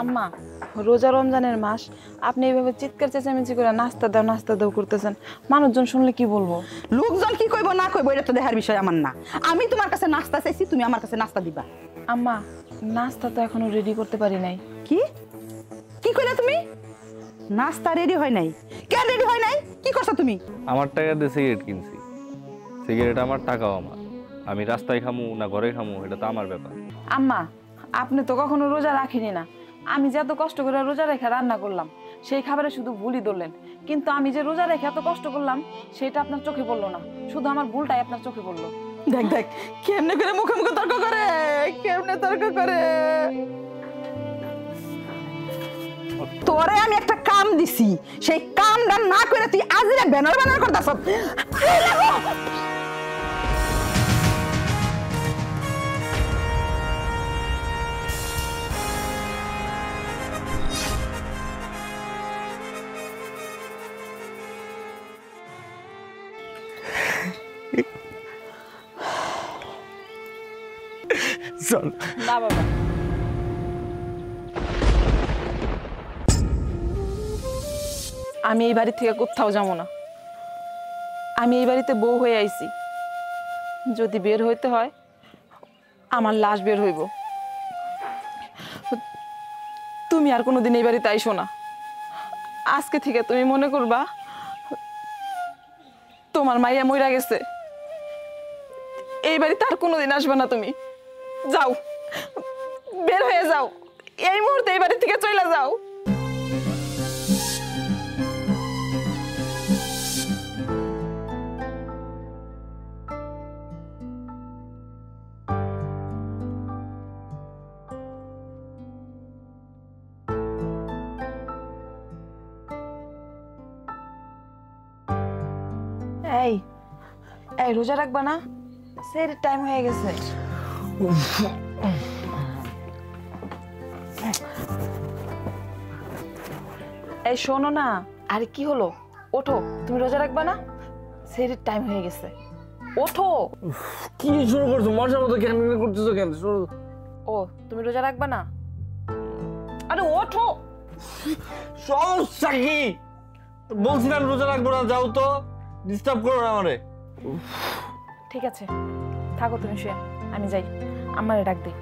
আম্মা রোজা রমজানের মাস আপনি এইভাবে চিৎকার চেঁচামেচি করে নাস্তা দাও করতেছেন, মানুষজন শুনলে কি বলবো? লোকজন কি কইব না কইব এটা তো দেখার বিষয় আমার না। আমি তোমার কাছে নাস্তা চাইছি, তুমি আমার কাছে নাস্তা দিবা। আম্মা নাস্তা তো এখনো রেডি করতে পারি নাই। কি কি কইলা তুমি? নাস্তা রেডি হয় নাই? কেন রেডি হয় নাই? কি করছো তুমি? আমার টাকা দিয়ে সিগারেট কিনছি, সিগারেট আমার, টাকাও আমার। আমি রাস্তায় খামু না ঘরে খামু এটা তো আমার ব্যাপার। আম্মা আপনি তো কখনো রোজা রাখেনি না, আমি যে এত কষ্ট করে রোজা রেখে রান্না করলাম সেই খাবারে শুধু ভুলই ধরলেন, কিন্তু আমি যে রোজা রেখে এত কষ্ট করলাম সেটা আপনার চোখে পড়লো না, শুধু আমার ভুলটাই আপনার চোখে পড়লো। দেখ দেখ কেমনে করে মুখে মুখে তর্ক করে, কেমনে তর্ক করে। তোরে আমি একটা কাম দিছি, সেই কামটা না করে তুই আজরে ব্যানার ব্যানার করতাছ। চল না বাবা, আমি এই বাড়ি থেকে কোথাও যাবো না। আমি এই বাড়িতে বউ হয়ে আইছি, যদি বের হইতে হয় আমার লাশ বের হইব। তুমি আর কোনোদিন এই বাড়িতে আইসো না। আজকে থেকে তুমি মনে করবা তোমার মাইয়া মইরা গেছে, এই বাড়িতে আর কোনোদিন আসবে না। তুমি যাও, বের হয়ে যাও, এই মুহূর্তে এই বাড়ি থেকে চলে যাও। এই এই রোজা রাখবা না? সের টাইম হয়ে গেছে। এই শোনো না, আরে কি হলো, ওঠো, তুমি রোজা রাখবা না? সের টাইম হয়ে গেছে, ওঠো। কি শুরু করছো? মশার মতো কেন করতেছো কেন? ও তুমি রোজা রাখবা না? আরে ওঠো। সমস্যা কি? বলছিলাম রোজা রাখবো না, যাও তো, ডিস্টার্ব করো না আমারে। ঠিক আছে থাকো তুমি শুয়ে, আমি যাই, আমারে ডাক দিই।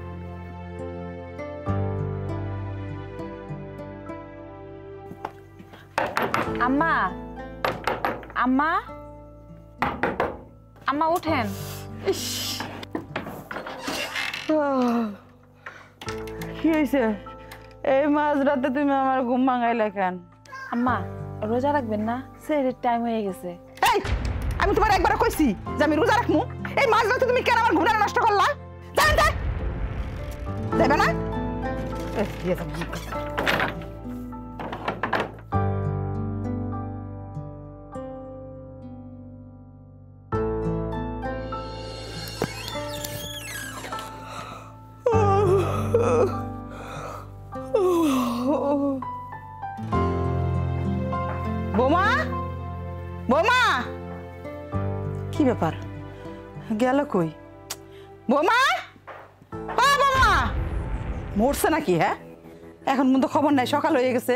আম্মা আম্মা আম্মা উঠেন। কি হয়েছে? এই মাঝরাতে তুমি আমার ঘুম ভাঙাইলে কেন? আম্মা রোজা রাখবেন না? সেহরির টাইম হয়ে গেছে। এই আমি তোমার একবার কইছি যে আমি রোজা রাখমু, এই মাঝরাতে তুমি কেন আমার ঘুমটা নষ্ট করলা? জানতে দেবে না? বোমা বোমা, কি ব্যাপার, গেল কই? বোমা ও বোমা, মরছে নাকি? হ্যাঁ এখন পর্যন্ত খবর নাই, সকাল হয়ে গেছে।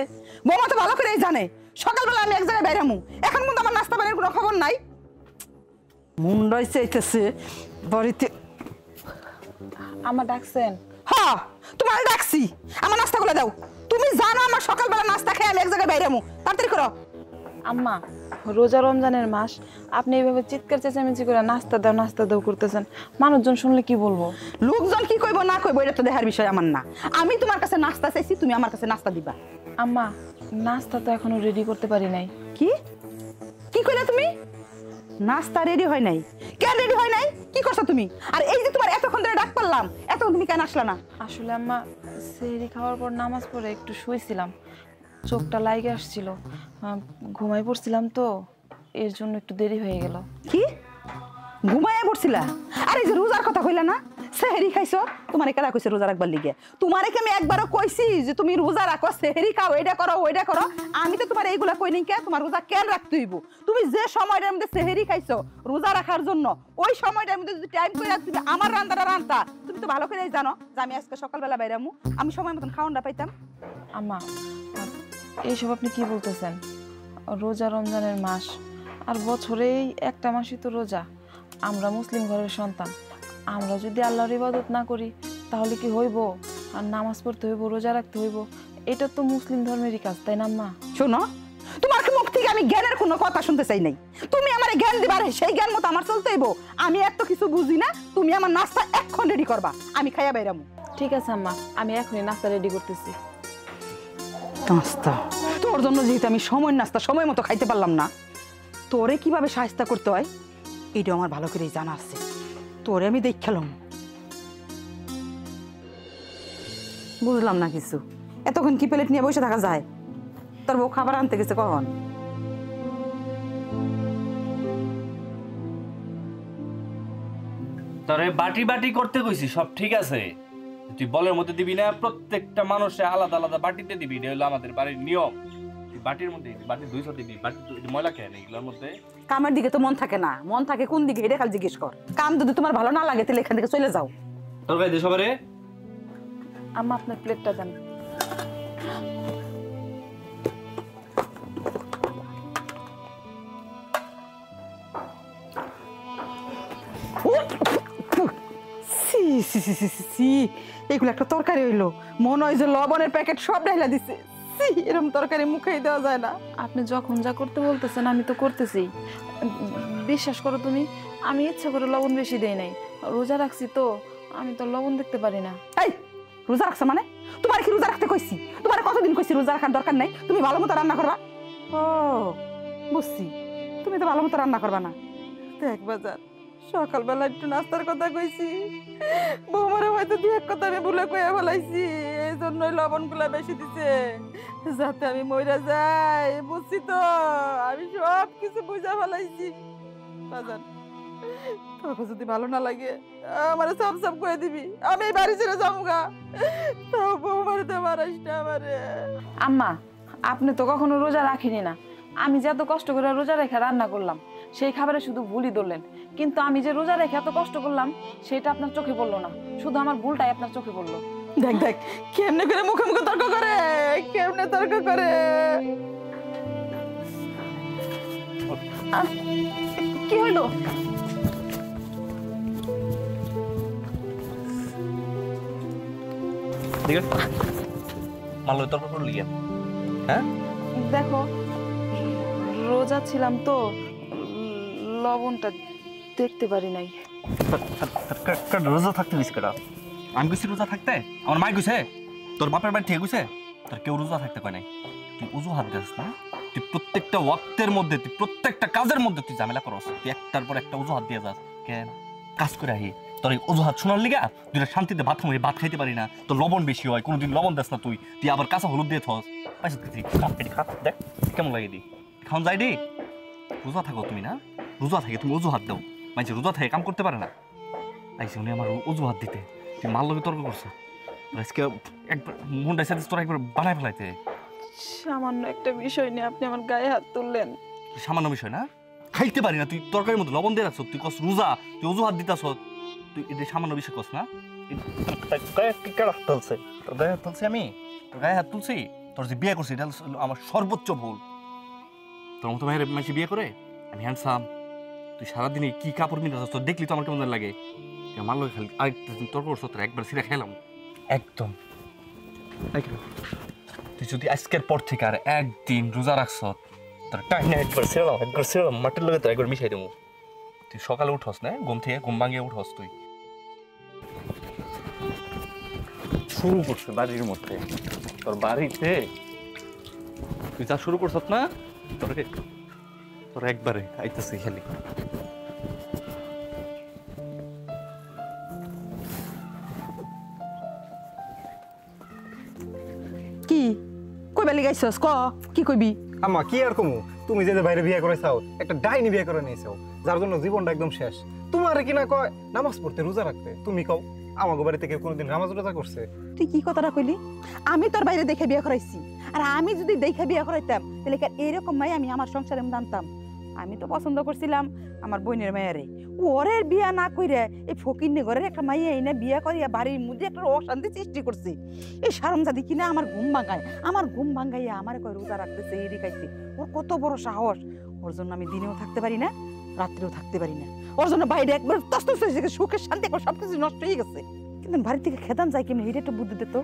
বোমা তো ভালো করেই জানে সকালবেলা আমি এক জায়গায় বেরামু, এখন পর্যন্ত আমার নাস্তা পানির কোনো খবর নাই। মুন্ডাই চাইতেছে বাড়িতে। আমার ডাকছেন? হ্যাঁ তোমার ডাকছি, আমার নাস্তা করে দাও। তুমি জানো আমার সকালবেলা নাস্তা খেয়ে আমি এক জায়গায় বাইরামু, তাড়াতাড়ি করো। আম্মা রোজা রমজানের মাস আপনি এইভাবে চিৎকার চেঁচামেচি করে নাস্তা দাও করতেছেন, মানুষজন শুনলে কি বলবো? লোকজন কি কইব না কইব এটা তো দেখার বিষয় আমার না। আমি তোমার কাছে নাস্তা চাইছি, তুমি আমার কাছে নাস্তা দিবা। আম্মা নাস্তা তো এখনো রেডি করতে পারি নাই। কি কি কইলা তুমি? নাস্তা রেডি হয় নাই? কেন রেডি হয় নাই? কি করছো তুমি? আর এই যে তোমার এতক্ষণ ধরে ডাক করলাম, এতক্ষণ তুমি কেন আসলা না? আসলে আম্মা সেহরি খাওয়ার পর নামাজ পড়ে একটু শুয়েছিলাম, চোখটা লাগে আসছিল, ঘুমাই পড়ছিলাম তো, এর জন্য একটু দেরি হয়ে গেল। কি ঘুমায় পড়ছিলা? আর এই যে রোজার কথা কইলা না, সেহেরি খাইছো তোমার কেডা কইছে রোজা রাখবার লিগে তোমারে কি আমি একবারও কইছি যে তুমি রোজা রাখো সেহেরি খাও এইটা করো ওইটা করো আমি তো তোমার এইগুলা কই নাই কে তোমার রোজা কেন রাখতে হইব তুমি যে সময়টার মধ্যে সেহেরি খাইছো রোজা রাখার জন্য ওই সময়টার মধ্যে যদি টাইম করে তুমি আমার রান্নাটা রান্তা তুমি তো ভালো করেই জানো যে আমি আজকে সকালবেলা বাইরামু আমি সময় মতন খাওয়ানটা পাইতাম আম্মা এইসব আপনি কি বলতেছেন? রোজা রমজানের মাস, আর বছরেই একটা মাসই তো রোজা। আমরা মুসলিম ঘরের সন্তান, আমরা যদি আল্লাহর ইবাদত না করি তাহলে কি হইব? আর নামাজ পড়তে হইব, রোজা রাখতে হইব, এটা তো মুসলিম ধর্মেরই কাজ, তাই না আম্মা? শোনো তোমার মুখ থেকে আমি জ্ঞানের কোনো কথা শুনতে চাই নাই। তুমি আমার জ্ঞান দিবার সেই জ্ঞান মতো আমার চলতে হইব। আমি এত কিছু বুঝি না, তুমি আমার নাস্তা এক্ষণ রেডি করবা, আমি খাইয়া বাইরামু। ঠিক আছে আম্মা, আমি এখনই নাস্তা রেডি করতেছি। নাস্তা তোর জন্য যেহেতু আমি সময় নাস্তা সময় মতো খাইতে পারলাম না, তোরে কিভাবে সাহায্য করতে হয় এটা আমার ভালো করেই জানা আছে। তোরে আমি দেখালাম, বুঝলাম না কিছু। এতক্ষণ কি প্লেট নিয়ে বসে থাকা যায়? তোর বউ খাবার আনতে গেছে কখন? তোরে বাটি বাটি করতে কইছি, সব ঠিক আছে, তুই বলের মধ্যে দিবি না, প্রত্যেকটা মানুষে আলাদা আলাদা বাটিতে দিবি, এটা হলো আমাদের বাড়ির নিয়ম। তুই বাটির মধ্যে বাটি 200 দিবি, বাটি ময়লা খেয়ে নেই এগুলোর মধ্যে। কামের দিকে তো মন থাকে না, মন থাকে কোন দিকে এটা খালি জিজ্ঞেস কর। কাম যদি তোমার ভালো না লাগে তাহলে এখান থেকে চলে যাও। তোর গায়ে দে সবারে। আম্মা আপনার প্লেটটা দেন। এগুলো একটা তরকারি হইলো, মনে হয় যে লবণের প্যাকেট সব ঢাইলা দিছে। এরকম তরকারি মুখেই দেওয়া যায় না। আপনি যখন যা করতে বলতেছেন আমি তো করতেছি। বিশ্বাস করো তুমি, আমি ইচ্ছা করে লবণ বেশি দেই নাই, রোজা রাখছি তো, আমি তো লবণ দেখতে পারি না। এই রোজা রাখছো মানে? তোমার কি রোজা রাখতে কইছি? তোমার কতদিন কইছি রোজা রাখার দরকার নাই, তুমি ভালো মতো রান্না করবা। ও বুঝছি, তুমি তো ভালো মতো রান্না করবা না। দেখ বাজার, সকালবেলা একটু নাস্তার কথা কইছি, বৌমারে হয়তো দু এক কথা আমি ভুলে কইয়া ফেলাইছি, এই জন্যই লবণগুলা বেশি দিছে, যাতে আমি মইরা যাই। বুঝছি তো, আমি সব কিছু বুঝা ফেলাইছি। বাজার তোকে যদি ভালো না লাগে আমারে সব সব কয়ে দিবি, আমি এই বাড়ি ছেড়ে যাবো। তাও বৌমারে তো মারাইস না আমারে। আম্মা আপনি তো কখনো রোজা রাখেনি না, আমি যে এত কষ্ট করে রোজা রেখে রান্না করলাম সেই খাবারে শুধু ভুলই ধরলেন, কিন্তু আমি যে রোজা রেখে এত কষ্ট করলাম সেটা আপনার চোখে পড়লো না, শুধু আমার ভুলটাই আপনার চোখে পড়লো। দেখ দেখ কেমনে করে মুখে মুখে তর্ক করে, কেমনে তর্ক করে। কি হইলো? ঠিক আছে, মালো তর্ক করলি কেন? হ্যাঁ দেখো রোজা ছিলাম তো, লবণটা দেখতে পারি নাই। রোজা থাকতে গেছি কেটা? আমি গেছি রোজা থাকতে? আমার মাই গেছে, তোর বাপের বাড়ি থেকে গেছে, তোর কেউ রোজা থাকতে কয় নাই। তুই অজুহাত দিস না, তুই প্রত্যেকটা ওয়াক্তের মধ্যে, তুই প্রত্যেকটা কাজের মধ্যে তুই ঝামেলা করস, তুই একটার পর একটা অজুহাত দিয়ে যাস। কেন কাজ করে আহি তোর এই অজুহাত শোনার লিগা দুইটা শান্তিতে ভাত খাই, ভাত খাইতে পারি না, তোর লবণ বেশি হয়, কোনোদিন লবণ দেস না, তুই তুই আবার কাঁচা হলুদ দিয়ে থস। খা দেখ কেমন লাগে দি, খাওয়ান যাই দি। রোজা থাকো তুমি না, রোজা থাকে তুমি অজুহাত দাও, মানে রোজা থাকে কাম করতে পারে না। আইসি উনি আমার অজুহাত দিতে, তুই মার লগে তর্ক করছো। আজকে একবার মনটা সাথে তোরা একবার বানায় ফেলাইতে। সামান্য একটা বিষয় নিয়ে আপনি আমার গায়ে হাত তুললেন। সামান্য বিষয় না, খাইতে পারি না, তুই তরকারির মধ্যে লবণ দিয়ে রাখছ, তুই কস রোজা, তুই অজুহাত দিতাছ, তুই এটা সামান্য বিষয় কস না। তুলছে তোর গায়ে হাত তুলছি আমি, তোর গায়ে হাত তুলছি, তোর যে বিয়ে করছি এটা আমার সর্বোচ্চ ভুল। তোর মতো ভাইয়ের মাসে বিয়ে করে আমি হ্যান্ডসাম, তুই সারাদিনে কি কাপড় কিনে আসছ, তোর দেখলি তো আমার কেমন লাগে। আমার লোক খালি আরেকটা দিন তর্ক করছ, তোর একবার সিরা খেলাম একদম। তুই যদি আজকের পর থেকে আর একদিন রোজা রাখছ, তোর টাইনে একবার ছিলাম মাটির লগে তো একবার মিশাই দেবো। তুই সকালে উঠস না, ঘুম থেকে ঘুম ভাঙিয়ে উঠস, তুই শুরু করছে বাড়ির মধ্যে, তোর বাড়িতে তুই যা শুরু করছ না, তোর একবারে আইতেছে খালি। কি কইবা লিগাইছস? ক কি কইবি? আম্মা কি আর কমু, তুমি যে বাইরে বিয়ে করে চাও, একটা ডাইনি বিয়ে করে নিয়েছো, যার জন্য জীবনটা একদম শেষ। তোমার কি না কয় নামাজ পড়তে রোজা রাখতে, তুমি কও আমাকে বাড়িতে কেউ কোনোদিন নামাজ রোজা করছে? তুই কি কথাটা কইলি? আমি তোর বাইরে দেখে বিয়ে করাইছি, আর আমি যদি দেখে বিয়ে করাইতাম তাহলে কি আর এরকম মাই আমি আমার সংসারে জানতাম? আমি তো পছন্দ করছিলাম আমার বোনের মায়েরে, ওরে বিয়া না কইরে এই ফকিন্নে ঘরের একটা মাইয়া এনে বিয়া করিয়া বাড়ির মধ্যে একটা অশান্তি সৃষ্টি করছে। এই সারমজাদি কিনা আমার ঘুম ভাঙায়, আমার ঘুম ভাঙাইয়া আমার কয় রোজা রাখতেছে, এড়ি খাইতে। ওর কত বড় সাহস! ওর জন্য আমি দিনেও থাকতে পারি না, রাত্রেও থাকতে পারি না। ওর জন্য বাইরে একবার তস্তস হয়ে গেছে, সুখের শান্তি একবার সবকিছু নষ্ট হয়ে গেছে। কিন্তু বাড়ি থেকে খেদান যায় কেমনি, এটা একটু বুদ্ধি দিত।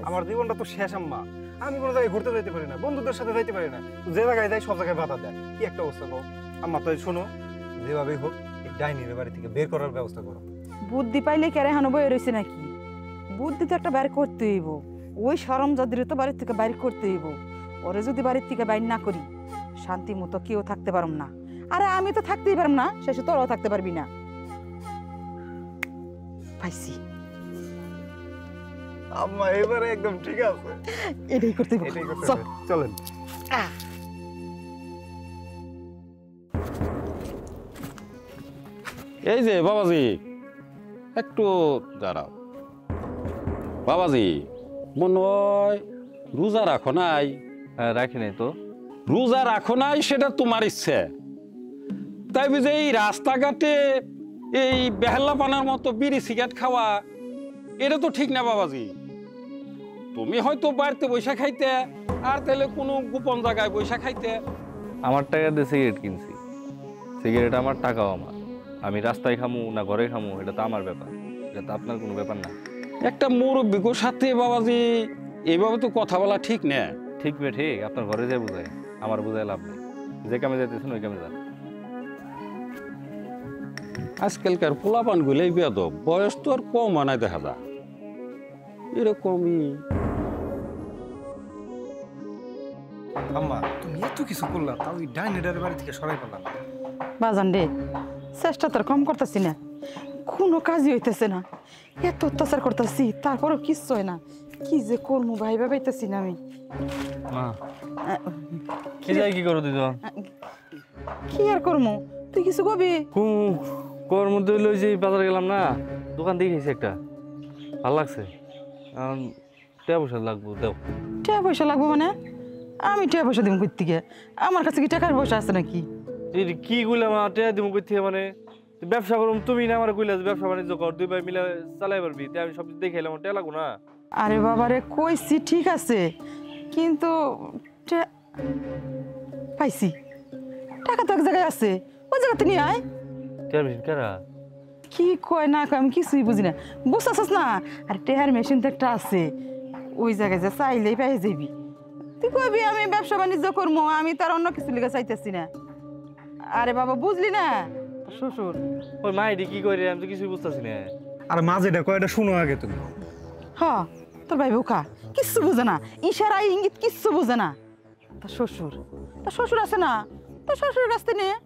আমার জীবনটা তো শেষ আম্মা। আমি কোনো জায়গায় ঘুরতে যাইতে পারি না, বন্ধুদের সাথে যাইতে পারি না, যে জায়গায় যাই সব জায়গায় বাধা দেয়। কি একটা অবস্থা কও আম্মা। তাই শোনো, যেভাবেই হোক এই ডাইনির বাড়ি থেকে বের করার ব্যবস্থা করো। বুদ্ধি পাইলে কেরে হানো বয়ে রয়েছে নাকি? বুদ্ধি তো একটা বাইর করতে হইব। ওই সরম যাদের তো বাড়ির থেকে বাইর করতে হইব। ওরে যদি বাড়ির থেকে বাইর না করি, শান্তি মতো কেউ থাকতে পারম না। আরে আমি তো থাকতেই পারম না, শেষে তোরাও থাকতে পারবি না। পাইছি, আম্মা এবারে একদম ঠিক আছে, এটাই করতে হইব। এটাই করতে চল। হবে। চলেন। এই যে বাবাজি, একটু দাঁড়াও। বাবাজি, মনে হয় রোজা রাখো নাই? হ্যাঁ, রাখি নাই তো। রোজা রাখো নাই সেটা তোমার ইচ্ছে, তাই বুঝে এই রাস্তাঘাটে এই বেহাল্লা পানার মতো বিড়ি সিগারেট খাওয়া, এটা তো ঠিক না বাবাজি। তুমি হয়তো বাড়িতে বৈশা খাইতে, আর তাহলে কোনো গোপন জায়গায় বৈশা খাইতে। আমার টাকা দিয়ে সিগারেট কিনছি, সিগারেট আমার, টাকাও আমার। আমি রাস্তায় খামু না ঘরে খামু এটা তো আমার ব্যাপার, এটা তো আপনার কোনো ব্যাপার না। একটা মুরব্বির সাথে বাবাজি এইভাবে তো কথা বলা ঠিক না। ঠিক বে ঠিক, আপনার ঘরে যাই বুঝায়, আমার বুঝায় লাভ নেই। যে কামে যাইতেছেন ওই কামে যান। আজকালকার পোলাপান গুলো বেয়াদব, বয়স তো আর কম হয় দেখা যায় এরকমই। আম্মা তুমি এত কিছু করলা, তাও ওই ডাইনিটার বাড়ি থেকে সরাই পেলাম। বাজান রে, চেষ্টা তোর কম করতেছি না, কোনো কাজই হইতেছে না। এত অত্যাচার করতেছি, তারপরও কিচ্ছু হয় না। কি যে করবো ভাইবা পাইতেছি না আমি। মা কি যাই কি করো দিদি? কি আর করবো, তুই কিছু কবি? কোর মধ্যে লই যে বাজারে গেলাম না, দোকান দিয়ে গেছি একটা, ভালো লাগছে। এখন টাকা পয়সা লাগবো, দেও। টাকা পয়সা লাগবো মানে? আমি টাকা পয়সা দিব কই থেকে? আমার কাছে কি টাকার পয়সা আছে নাকি? এই কি কইলাম, টাকা দিব কই থেকে? মানে ব্যবসা করুম, তুমি না আমার কইলা যে ব্যবসা বাণিজ্য কর, দুই ভাই মিলে চালাই পারবি। তাই আমি সব দেখে এলাম, টাকা লাগবো না? আরে বাবারে কইছি ঠিক আছে, কিন্তু পাইছি। টাকা তো এক জায়গায় আছে, ওই জায়গাতে নিয়ে আয়। টাকা মেশিন কারা? কি কয় না কয় আমি কিছুই বুঝি না, বুঝতেছস না? আর টেহার মেশিন তো একটা আছে, ওই জায়গায় যা চাইলেই পাই যাবি। তুই কবি আমি ব্যবসা বাণিজ্য করবো, আমি তার অন্য কিছু লিখে চাইতেছি না। আরে বাবা বুঝলি না, তোর শ্বশুর। ওই মাইডি কি করে আমি তো কিছুই বুঝতেছি না। আর মা যেটা কয় এটা শুনো আগে তুমি। হ, তোর ভাই বোকা, কিচ্ছু বুঝে না, ইশারা ইঙ্গিত কিচ্ছু বুঝে না। তোর শ্বশুর আছে না, তোর শ্বশুরের কাছ থেকে নিয়ে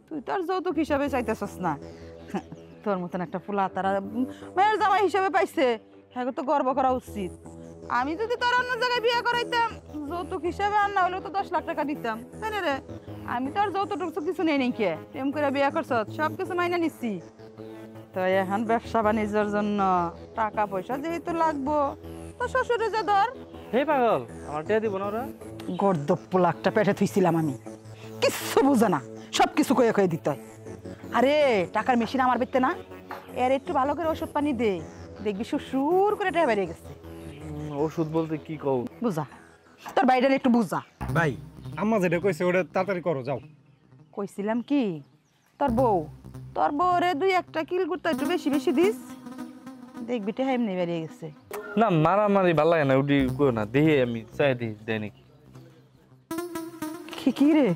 তুই তোর যৌতুক হিসাবে চাইতেছস না। তোর মতন একটা ফুলা তারা মেয়ের জামাই হিসাবে পাইছে, হ্যাঁ তো গর্ব করা উচিত। আমি যদি তোর অন্য জায়গায় বিয়ে করাইতাম, যৌতুক হিসাবে আর না হলেও তো 10 লাখ টাকা দিতাম, তাই না রে? আমি তো আর যৌতুক কিছু নেই নাকি, প্রেম করে বিয়ে করছ, সব কিছু মাইনা নিচ্ছি। তো এখন ব্যবসা বাণিজ্যের জন্য টাকা পয়সা যেহেতু লাগবো, তো শ্বশুরে যে ধর। হে পাগল, আমার টাকা দিব না ওরা? গর্দব পোলাকটা পেটে থুইছিলাম আমি, কিচ্ছু বুঝে না, সব কিছু কয়ে কয়ে দিতে হয়। আরে টাকার মেশিন আমার বেচতে না, এর একটু ভালো করে ওষুধ পানি দে, দেখবি সুর করে টাকা বেরিয়ে গেছে। ওষুধ বলতে কি কও? বুঝা, তোর বাইরে একটু বুঝা। ভাই আম্মা যেটা কইছে ওটা তাড়াতাড়ি করো, যাও। কইছিলাম কি, তোর বউ রে 2-1টা কিল করতে একটু বেশি বেশি দিস, দেখবি টাকা এমনি বেরিয়ে গেছে। না মারামারি ভালো লাগে না, উঠি কই না, দেখি আমি চাই দেখি দেয় নাকি। কি রে,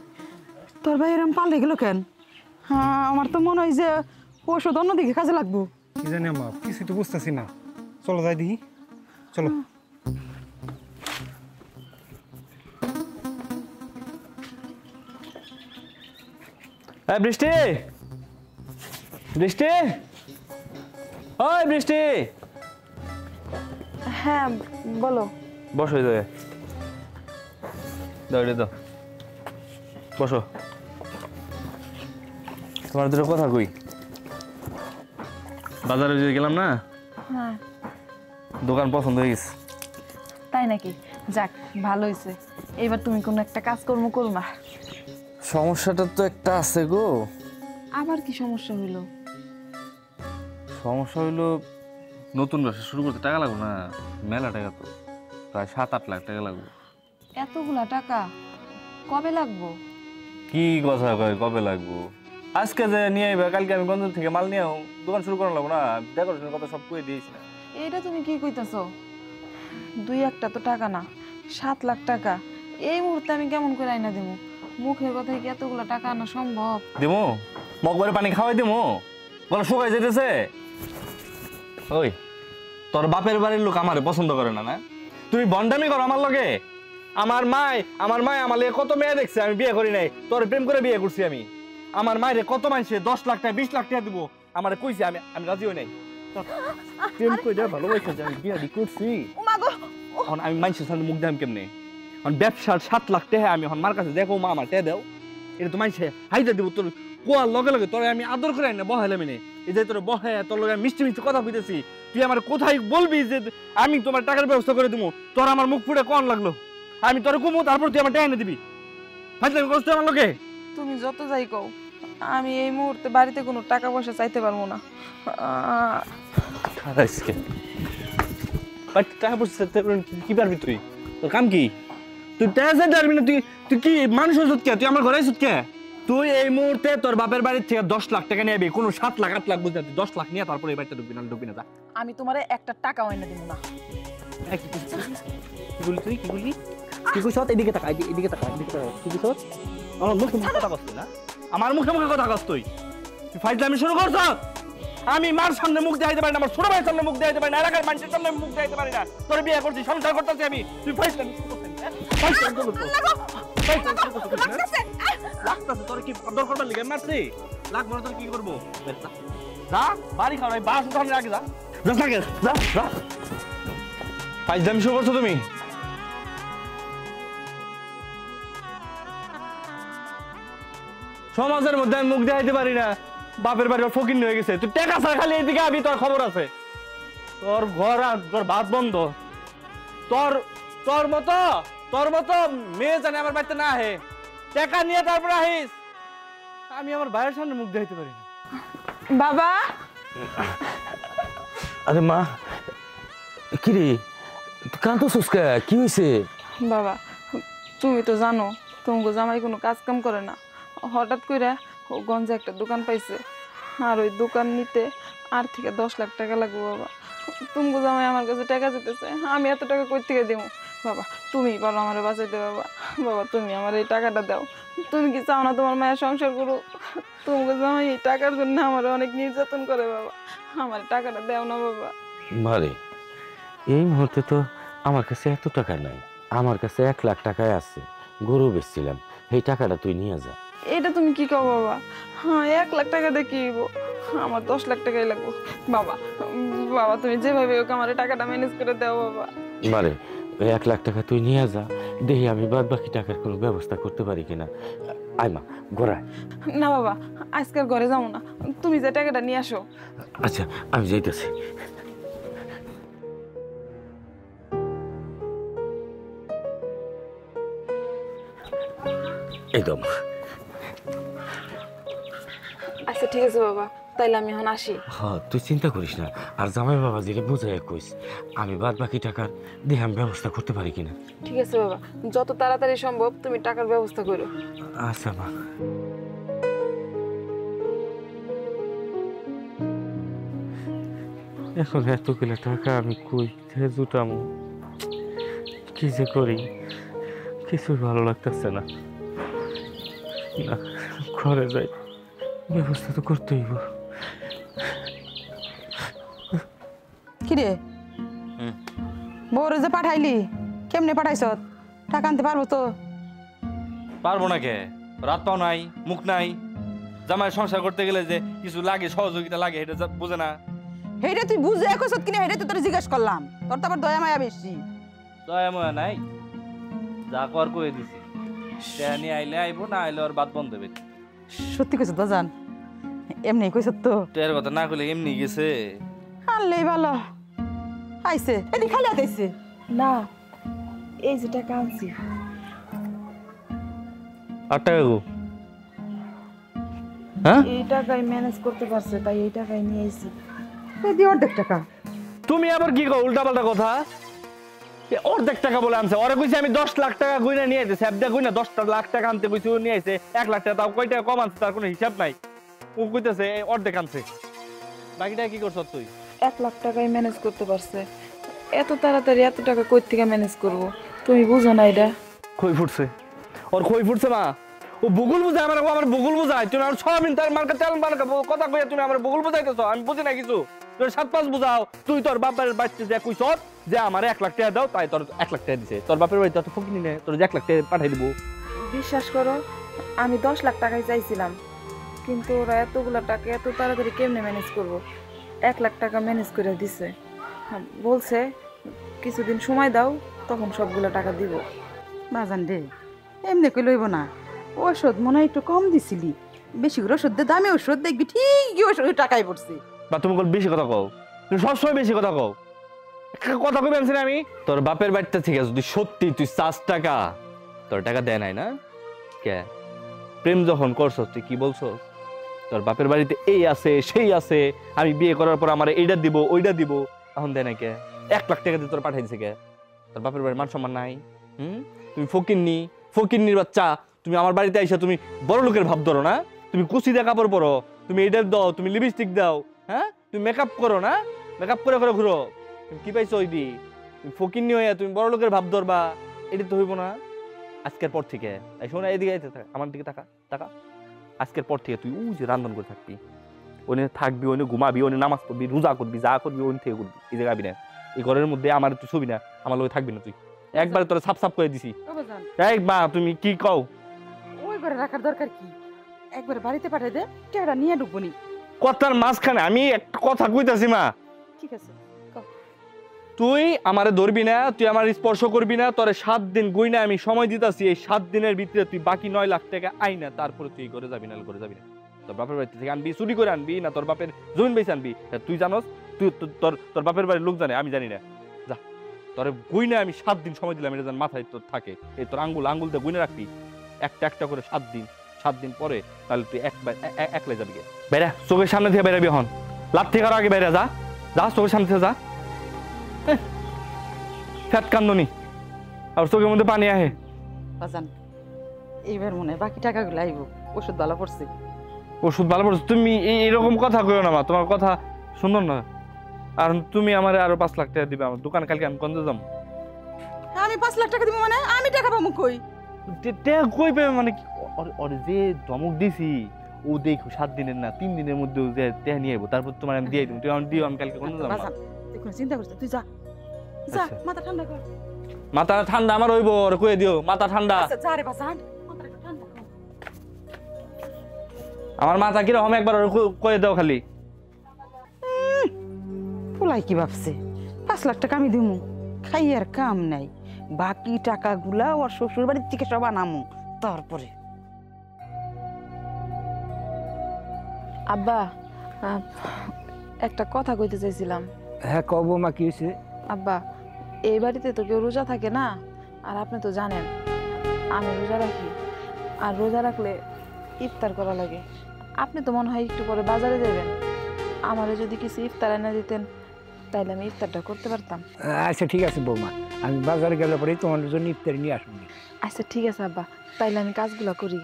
তোর ভাই এরম পাল্টে গেল কেন? হ্যাঁ, আমার তো মনে হয় যে ওষুধ অন্যদিকে কাজে লাগবো। কি জানি আম্মা, কিছু তো বুঝতেছি না। চলো যাই দেখি, চলো। বৃষ্টি, বৃষ্টি, ওই বৃষ্টি। হ্যাঁ বলো। বসো, দাও এটা দাও, বসো। তোমার দুটো কথা কই। বাজারে যে গেলাম না, হ্যাঁ। দোকান পছন্দ হয়ে গেছে। তাই নাকি? যাক, ভালো হয়েছে। এবার তুমি কোনো একটা কাজকর্ম করবা। সমস্যাটা তো একটা আছে গো। আবার কি সমস্যা হইলো? সমস্যা হইলো নতুন ব্যবসা শুরু করতে টাকা লাগবে না, মেলা টাকা তো, প্রায় 7-8 লাখ টাকা লাগবে। এতগুলা টাকা কবে লাগবো? কি কথা কয় কবে লাগবো? আজকে যে নিয়ে আইবা, কালকে আমি গঞ্জ থেকে মাল নিয়ে দোকান শুরু করা লাগবো না? ডেকোরেশনের কথা সব কয়ে দিয়েছি না। এইটা তুমি কি কইতাছো? 2-1টা তো টাকা না, 7 লাখ টাকা এই মুহূর্তে আমি কেমন করে আইনা দেবো? মুখের কথায় কি এতগুলা টাকা আনা সম্ভব? দিমো মগবারে পানি খাওয়াই দিমো, গলা শুকাই যেতেছে। ওই তোর বাপের বাড়ির লোক আমারে পছন্দ করে না, না? তুমি বন্ডামি করো আমার লগে। আমার মায় আমার লগে কত মেয়ে দেখছে, আমি বিয়ে করি নাই, তোর প্রেম করে বিয়ে করছি আমি। আমার মায়ের কত মানুষে 10 লাখ টাকা 20 লাখ টাকা দিব, আমার কইছে, আমি রাজি হই নাই। প্রেম কইরা ভালোবাসা যে আমি বিয়ে করছি, এখন আমি মানুষের সামনে মুখ দাম কেমনে? এখন ব্যবসার 7 লাখ টাকা আমি এখন মার কাছে দেখো, মা আমার টাকা দাও, এটা তো মানুষে হাইতে দিব। তোর কোয়ার লগে লগে তোর আমি আদর করে না বহাইলাম এনে, এই যে তোর বহে তোর লগে মিষ্টি মিষ্টি কথা কইতেছি, তুই আমার কোথায় বলবি যে আমি তোমার টাকার ব্যবস্থা করে দেবো? তোর আমার মুখ ফুটে কোন লাগলো? আমি তোর কমু, তারপর তুই আমার টাকা এনে দিবি। ফাইজলামি করছিস আমার লগে? তুমি যত যাই কও, আমি এই মুহূর্তে বাড়িতে কোনো টাকা পয়সা চাইতে পারবো না। আজকে টাকা পয়সা কি পারবি তুই? তোর কাম কি? তুই টাকা চাইতে পারবি না? তুই কি মানুষ হচ্ছ কে? তুই আমার ঘরে আইছিস কে? তুই এই মুহূর্তে তোর বাপের বাড়ির থেকে 10 লাখ টাকা নিয়ে আবি, কোনো 7 লাখ 8 লাখ বুঝতে, 10 লাখ নিয়ে তারপরে এই বাড়িতে ঢুকবি না যা। আমি তোমারে একটা টাকাও এনে দিব না। কি বলি তুই? কি বলি? কি কইছ? এদিকে তাকা, এদিকে তাকা, এদিকে তাকা। কি কইছ? আমার মুখে মুখে কথা কস না? আমার মুখে মুখে কথা কস তুই? তুই ফাইজলামি শুরু করছ? আমি মার সামনে মুখ দেখাইতে পারি না, আমার ছোট ভাইয়ের সামনে মুখ দেখাইতে পারি না, এলাকার মানুষের সামনে মুখ দেখাইতে পারি না। তোর বিয়ে করছি, সংসার করতেছি আমি, তুই ফাইজলামি শুরু করছিস? ফাইজলামি শুরু করছিস? লাগতাছে তোর কি দর করবার লিগে মারছি? লাগ মনে তোর কি করব? যা বাড়ি খাও, বাস উঠানোর আগে যা, যা। ফাইজলামি শুরু করছো তুমি? সমাজের মধ্যে আমি মুখ দেখাইতে পারি না, বাপের বাড়ি ফকির হয়ে গেছে, তুই টাকা ছাড়া খালি এদিকে আবি, তোর খবর আছে। তোর ঘর আর তোর ভাত বন্ধ। তোর মতো মেয়ে জানে আমার বাড়িতে না আহে, টাকা নিয়ে তারপর আহিস। আমি আমার ভাইয়ের সামনে মুখ দেখাইতে পারি না। বাবা, আরে মা, কি রে কাঁদছিস কে? কি হয়েছে? বাবা তুমি তো জানো তোমাকে জামাই কোনো কাজ কাম করে না। হঠাৎ করে ও গঞ্জে একটা দোকান পাইছে, আর ওই দোকান নিতে আর থেকে 10 লাখ টাকা লাগবে। বাবা তোমাকে জামাই আমার কাছে টাকা দিতেছে, আমি এত টাকা কই থেকে দেবো? বাবা তুমি বলো আমার বাঁচাইতে। বাবা তুমি আমার এই টাকাটা দাও। তুমি কি চাও না তোমার মায়ের সংসার করুক? তোমাকে জামাই এই টাকার জন্য আমার অনেক নির্যাতন করে। বাবা আমার টাকাটা দাও না বাবা। মারে, এই মুহূর্তে তো আমার কাছে এত টাকা নাই, আমার কাছে 1 লাখ টাকায় আছে, গরু বেচছিলাম, এই টাকাটা তুই নিয়ে যা। এটা তুমি কি কও বাবা? হ্যাঁ 1 লাখ টাকা দিয়ে কি হইব? আমার 10 লাখ টাকাই লাগবে। বাবা তুমি যেভাবে হোক আমার টাকাটা ম্যানেজ করে দাও বাবা। মারে, ওই 1 লাখ টাকা তুই নিয়ে যা, দেখি আমি বাদ বাকি টাকার কোনো ব্যবস্থা করতে পারি কিনা। আয় মা, ঘোরায়। না বাবা, আজকের ঘরে যাবো না, তুমি যে টাকাটা নিয়ে আসো। আচ্ছা আমি যাইতেছি। একদম। আচ্ছা ঠিক আছে বাবা, তাইলে আমি এখন আসি। হ্যাঁ তুই চিন্তা করিস না, আর জামাই বাবা যেটা বোঝায় কইস, আমি বাদ বাকি টাকার দেখে আমি ব্যবস্থা করতে পারি কিনা। ঠিক আছে বাবা, যত তাড়াতাড়ি সম্ভব তুমি টাকার ব্যবস্থা করো। আচ্ছা মা। এখন এতগুলো টাকা আমি কই থেকে জুটামো, কি যে করি কিছুই ভালো লাগতেছে না। না, ঘরে যাই, ব্যবস্থা তো করতেই হইব। কিরে বউরে যে পাঠাইলি, কেমনে পাঠাইছ? টাকা আনতে পারবো তো? পারবো না কে? রাত পাও নাই, মুখ নাই। জামাই সংসার করতে গেলে যে কিছু লাগে, সহযোগিতা লাগে, এটা বুঝে না। হেইটা তুই বুঝে কইছ কিনা, হেইটা তো তোর জিজ্ঞেস করলাম। তোর তো আবার দয়া মায়া বেশি। দয়া ময়া নাই, যা কর করে দিছি। টাকা নিয়ে আইলে আইবো, না আইলে ওর বাদ বন্ধ হবে। সত্যি কইছ তো জান, এমনি কইছ তো? টের কথা না কইলে এমনি গেছে। আনলেই ভালো আইছে এটি খালি আইছে না, এই যে টাকা আনছি। 8 টাকা গো। হ্যাঁ এই টাকায় ম্যানেজ করতে পারছে, তাই এই টাকায় নিয়ে এসেছি। এদি অর্ধেক টাকা। তুমি আবার কি কও উল্টা পাল্টা কথা? অর্ধেক টাকা বলে আনছে, ওরে কইছি আমি 10 লাখ টাকা গইনা নিয়ে আইছে, স্যাপদা গইনা 10 লাখ টাকা আনতে কইছি, ও নিয়ে আইছে 1 লাখ টাকা। তাও কয় টাকা কম আনছে তার কোনো হিসাব নাই। ও কইতাছে অর্ধেক আনছে, বাকিটা কি করছ তুই? 1 লাখ টাকায় ম্যানেজ করতে পারছে। এত তাড়াতাড়ি এত টাকা কই থেকে ম্যানেজ করব? তুমি বুঝো না এটা? খই ফুটছে, ওর খই ফুটছে মা। ও বগুল বুঝায় আমার বগুল বুঝায়। তুমি আমার সয়াবিন তার মার্কা তেল মার্কা কথা কইয়া তুমি আমার বগুল বুঝাইতেছ, আমি বুঝি না কিছু। তোর 7-5 বুঝাও। তুই তোর বাপের বাড়িতে যে কইছ যে আমার 1 লাখ টাকা দাও, তাই তোর 1 লাখ টাকা দিছে। তোর বাপের বাড়িতে তো ফকিনি নে, তোর 1 লাখ টাকা পাঠাই দিব। বিশ্বাস করো, আমি 10 লাখ টাকাই চাইছিলাম, কিন্তু ওরা এতগুলা টাকা এত তাড়াতাড়ি কেমনে ম্যানেজ করব? 1 লাখ টাকা ম্যানেজ করে দিছে। বলছে কিছুদিন সময় দাও, তখন সবগুলা টাকা দিব। বাজান রে এমনি কই লইব না, ওষুধ মনে হয় একটু কম দিছিলি, বেশি করে ওষুধ দে, দামি ওষুধ দেখবি ঠিকই ওষুধ টাকাই পড়ছে। বা তুমি বেশি কথা কও, তুমি সবসময় বেশি কথা কও। কথা কই বলছি না আমি? তোর বাপের বাড়িতে থেকে যদি সত্যি তুই 4 টাকা তোর টাকা দেয় নাই না কে? প্রেম যখন করছ তুই কি বলছ? তোর বাপের বাড়িতে এই আছে সেই আছে, আমি বিয়ে করার পর আমার এইটা দিব ওইটা দিব, এখন দেয় নাই কে? 1 লাখ টাকা দিয়ে তোর পাঠাই দিছে কে? তোর বাপের বাড়ির মান সম্মান নাই? তুমি ফকিন্নির বাচ্চা। তুমি আমার বাড়িতে আইসা তুমি বড় লোকের ভাব ধরো না? তুমি কুচি দিয়ে কাপড় পরো, তুমি এইটা দাও, তুমি লিপস্টিক দাও, হ্যাঁ তুমি মেকআপ করো না, মেকআপ করে করে ঘুরো। তুমি কি পাইছো ওই দি? তুমি ফকিন্নি হইয়া তুমি বড় লোকের ভাব ধরবা, এটা তো হইব না। আজকের পর থেকে এই শোনা, এদিকে আমার দিকে তাকা তাকা। আজকের পর থেকে তুই ওই যে রান্ধন করে থাকবি, ওনে থাকবি, ওনে ঘুমাবি, ওনে নামাজ পড়বি, রোজা করবি, যা করবি ওন থেকে করবি। এই জায়গা না, এই ঘরের মধ্যে আমার তুই ছবি না, আমার লোক থাকবি না তুই। একবারে তোরা সাপ সাপ করে দিছি। এই মা তুমি কি কও? ওই ঘরে রাখার দরকার কি? একবার বাড়িতে পাঠাই দে, টাকাটা নিয়ে ঢুকবো নি। কথার মাঝখানে আমি একটা কথা কইতাছি মা। ঠিক আছে তুই আমারে ধরবি না, তুই আমার স্পর্শ করবি না। তোরে 7 দিন গইনা আমি সময় দিতাছি, এই 7 দিনের ভিতরে তুই বাকি 9 লাখ টাকা আইনা, তারপরে তুই ঘরে যাবি না, ঘরে যাবি না। তোর বাপের বাড়ি থেকে আনবি, চুরি করে আনবি, না তোর বাপের জমিন বেচে আনবি, তুই জানোস? তুই তোর বাপের বাড়ির লোক জানে, আমি জানি না। যা, তোরে গইনা আমি 7 দিন সময় দিলাম, এটা যেন মাথায় তোর থাকে। এই তোর আঙ্গুল দিয়ে গইনা রাখবি, একটা একটা করে 7 দিন। 7 দিন পরে তাহলে তুই একলাই যাবি। বেরা, চোখের সামনে থেকে বেরাবি। হন লাভ থেকে আগে বেরা, যা যা, চোখের সামনে থেকে যা। ফ্যাট কান্দনি আর চোখের মধ্যে পানি আহে। বাজান এইবার মনে হয় বাকি টাকাগুলো আইব, ওষুধ ভালো পড়ছে। ওষুধ ভালো পড়ছে? তুমি এইরকম কথা কইও না মা, তোমার কথা সুন্দর না। আর তুমি আমার আরো 5 লাখ টাকা দিবে, আমার দোকান কালকে আমি কন্দে যাবো। আমি 5 লাখ টাকা দিব মানে? আমি টাকা পাবো কই? টাকা কই পাবে মানে কি? ওরে যে ধমক দিছি, ও দেখো 7 দিনের না 3 দিনের মধ্যে টাকা নিয়ে আইবো, তারপর তোমার আমি দিয়ে দিব। তুই আমার দিও, আমি কালকে কন্দে যাবো। বাজান তুই কোনো চিন্তা করছিস? তুই যা যা, মাথা ঠান্ডা কর। মাথা ঠান্ডা আমার হইব, ওরে কয়ে দিও মাথা ঠান্ডা। আচ্ছা যা রে বাজান, মাথা ঠান্ডা কর। আমার মাথা কিরকম একবার ওরে কয়ে দাও খালি। পোলাই কি ভাবছে 5 লাখ টাকা আমি দিমু? খাই আর কাম নাই, বাকি টাকাগুলা ওর শ্বশুর বাড়ির থেকে সব আনামু তারপরে। আব্বা, একটা কথা কইতে চাইছিলাম। হ্যাঁ কব মা, কি হয়েছে? আব্বা, এই বাড়িতে তো কেউ রোজা থাকে না, আর আপনি তো জানেন আমি রোজা রাখি, আর রোজা রাখলে ইফতার করা লাগে। আপনি তো মনে হয় একটু পরে বাজারে যাবেন, আমারে যদি কিছু ইফতার এনে দিতেন তাইলে আমি ইফতারটা করতে পারতাম। আচ্ছা ঠিক আছে বৌমা, আমি বাজারে গেলে পরে তোমার জন্য ইফতারি নিয়ে আসবো। আচ্ছা ঠিক আছে আব্বা, তাইলে আমি কাজগুলো করি।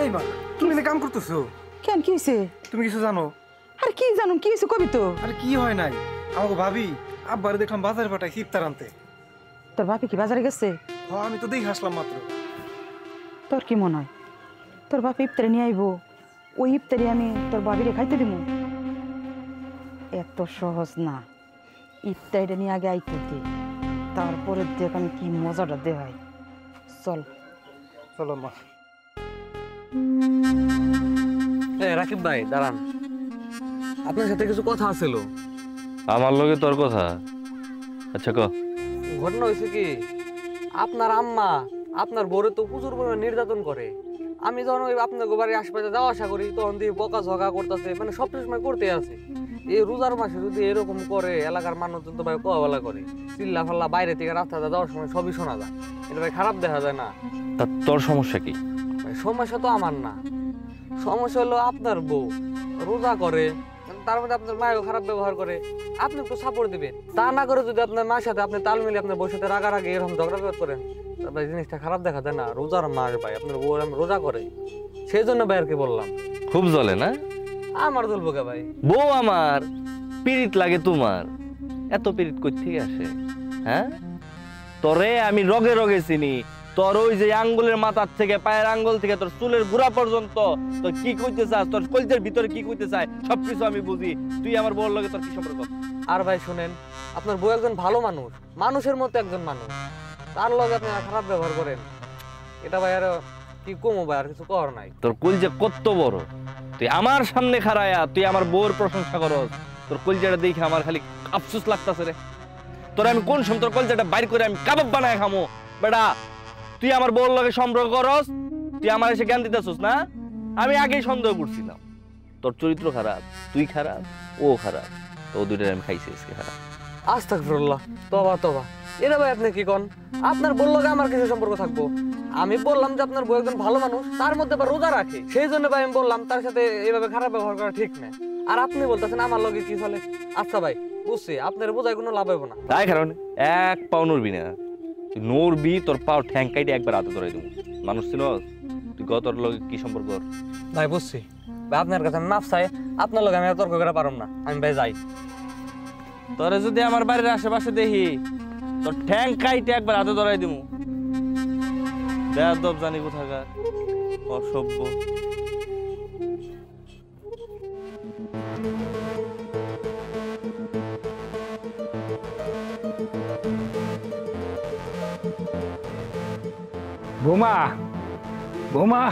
এই মা, তুমি না কাম করতেছো? কেন কি হয়েছে? তুমি কিছু জানো? আর কি জানো, কি হয়েছে কবি তো? আরে কি হয় নাই, আমাকে ভাবি আব্বারে দেখলাম বাজারে পাঠাইছি ইফতার আনতে। তোর বাপি কি বাজারে গেছে? হ্যাঁ আমি তো দেখে আসলাম মাত্র। তোর কি মনে হয় তোর বাপ ইফতারি নিয়ে আইব, ওই ইফতারি আমি তোর বাবিরে খাইতে দিব? এত সহজ না, ইফতারিটা নিয়ে আগে আইতে দে, তারপরে দেখ আমি কি মজাটা দে হয়। চল চলো মা। রাকিব ভাই দাঁড়ান, আপনার সাথে কিছু কথা আছিল। আমার লগে তোর কথা? আচ্ছা ক। ঘটনা হয়েছে কি, আপনার আম্মা আপনার বউরে তো প্রচুর পরিমাণে নির্যাতন করে। আমি যখন ওই আপনার বাড়ির আশেপাশে যাওয়া আসা করি তখন দিয়ে বকা ঝকা করতেছে, মানে সব সময় করতে আছে। এই রোজার মাসে যদি এরকম করে এলাকার মানুষজন তো ভাই কোয়াবেলা করে, চিল্লা ফাল্লা বাইরে থেকে রাস্তাতে যাওয়ার সময় সবই শোনা যায়। এটা ভাই খারাপ দেখা যায় না? তা তোর সমস্যা কি? ভাই সমস্যা তো আমার না, সমস্যা হলো আপনার বউ রোজা করে, তার মধ্যে আপনার মায়েও খারাপ ব্যবহার করে। আপনি একটু সাপোর্ট দিবেন, তা না করে যদি আপনার মায়ের সাথে আপনি তাল মিলিয়ে আপনার বউর সাথে রাগারাগি এরকম ঝগড়া বিবাদ করেন, তা ভাই জিনিসটা খারাপ দেখা যায় না? রোজার মাস ভাই, আপনার বউ রোজা করে, সেই জন্য ভাই আর কি বললাম। খুব জ্বলে না? আমার চলবো কে ভাই? বউ আমার, পিরিত লাগে তোমার। এত পিরিত কই থেকে আসে? হ্যাঁ, তোরে আমি রগে রগে চিনি। তোর ওই যে আঙ্গুলের মাথার থেকে পায়ের আঙ্গুল থেকে তোর চুলের গোড়া পর্যন্ত তোর কি কইতে চাস, তোর কলিজার ভিতরে কি কইতে চায় সবকিছু আমি বুঝি। তুই আমার বউর লগে তোর কি সম্পর্ক? আর ভাই শুনেন, আপনার বউ একজন ভালো মানুষ, মানুষের মতো একজন মানুষ, তার লগে আপনি খারাপ ব্যবহার করেন, এটা ভাই আর কি কমো ভাই, আর কিছু করার নাই। তোর কলিজা কত বড়, তুই আমার সামনে খাড়ায়া তুই আমার বউর প্রশংসা করস। তোর কলিজাটা দেখে আমার খালি আফসোস লাগতাছে রে। তোর আমি কোন সময় তোর কলিজাটা বাইর করে আমি কাবাব বানায় খামো? বেটা, তুই আমার বউর লগে সম্পর্ক করস, তুই আমার এসে জ্ঞান দিতেছস না? আমি আগেই সন্দেহ করছিলাম তোর চরিত্র খারাপ, তুই খারাপ, ও খারাপ, তো দুইটার আমি খাইছি আজকে খারাপ। আস্তাগফিরুল্লাহ, তওবা তওবা। এটা ভাই আপনি কি কোন? আপনার বউ লগে আমার কিছু সম্পর্ক থাকবো? আমি বললাম যে আপনার বউ একজন ভালো মানুষ, তার মধ্যে আবার রোজা রাখে, সেই জন্য ভাই আমি বললাম তার সাথে এইভাবে খারাপ ব্যবহার করা ঠিক না। আর আপনি বলতেছেন আমার লগে কি চলে? আচ্ছা ভাই বুঝছি, আপনার বোঝায় কোনো লাভ হবে না। তাই কারণ এক পাও নড়বি না, তুই নড়বি তোর পাও ঠ্যাং কাইটে একবার হাতে ধরে দেবো। মানুষ চিনস তুই? তোর লগে কি সম্পর্ক? ভাই বুঝছি ভাই, আপনার কাছে আমি মাফ চাই, আপনার লগে আমি আর তর্ক করে পারম না, আমি ভাই যাই। তোরে যদি আমার বাড়ির আশেপাশে দেখি তোর ঠ্যাং কাইটে একবার হাতে ধরাই দিমু। বেয়াদব জানি কোথাকার, অসভ্য। বোমা, বোমা,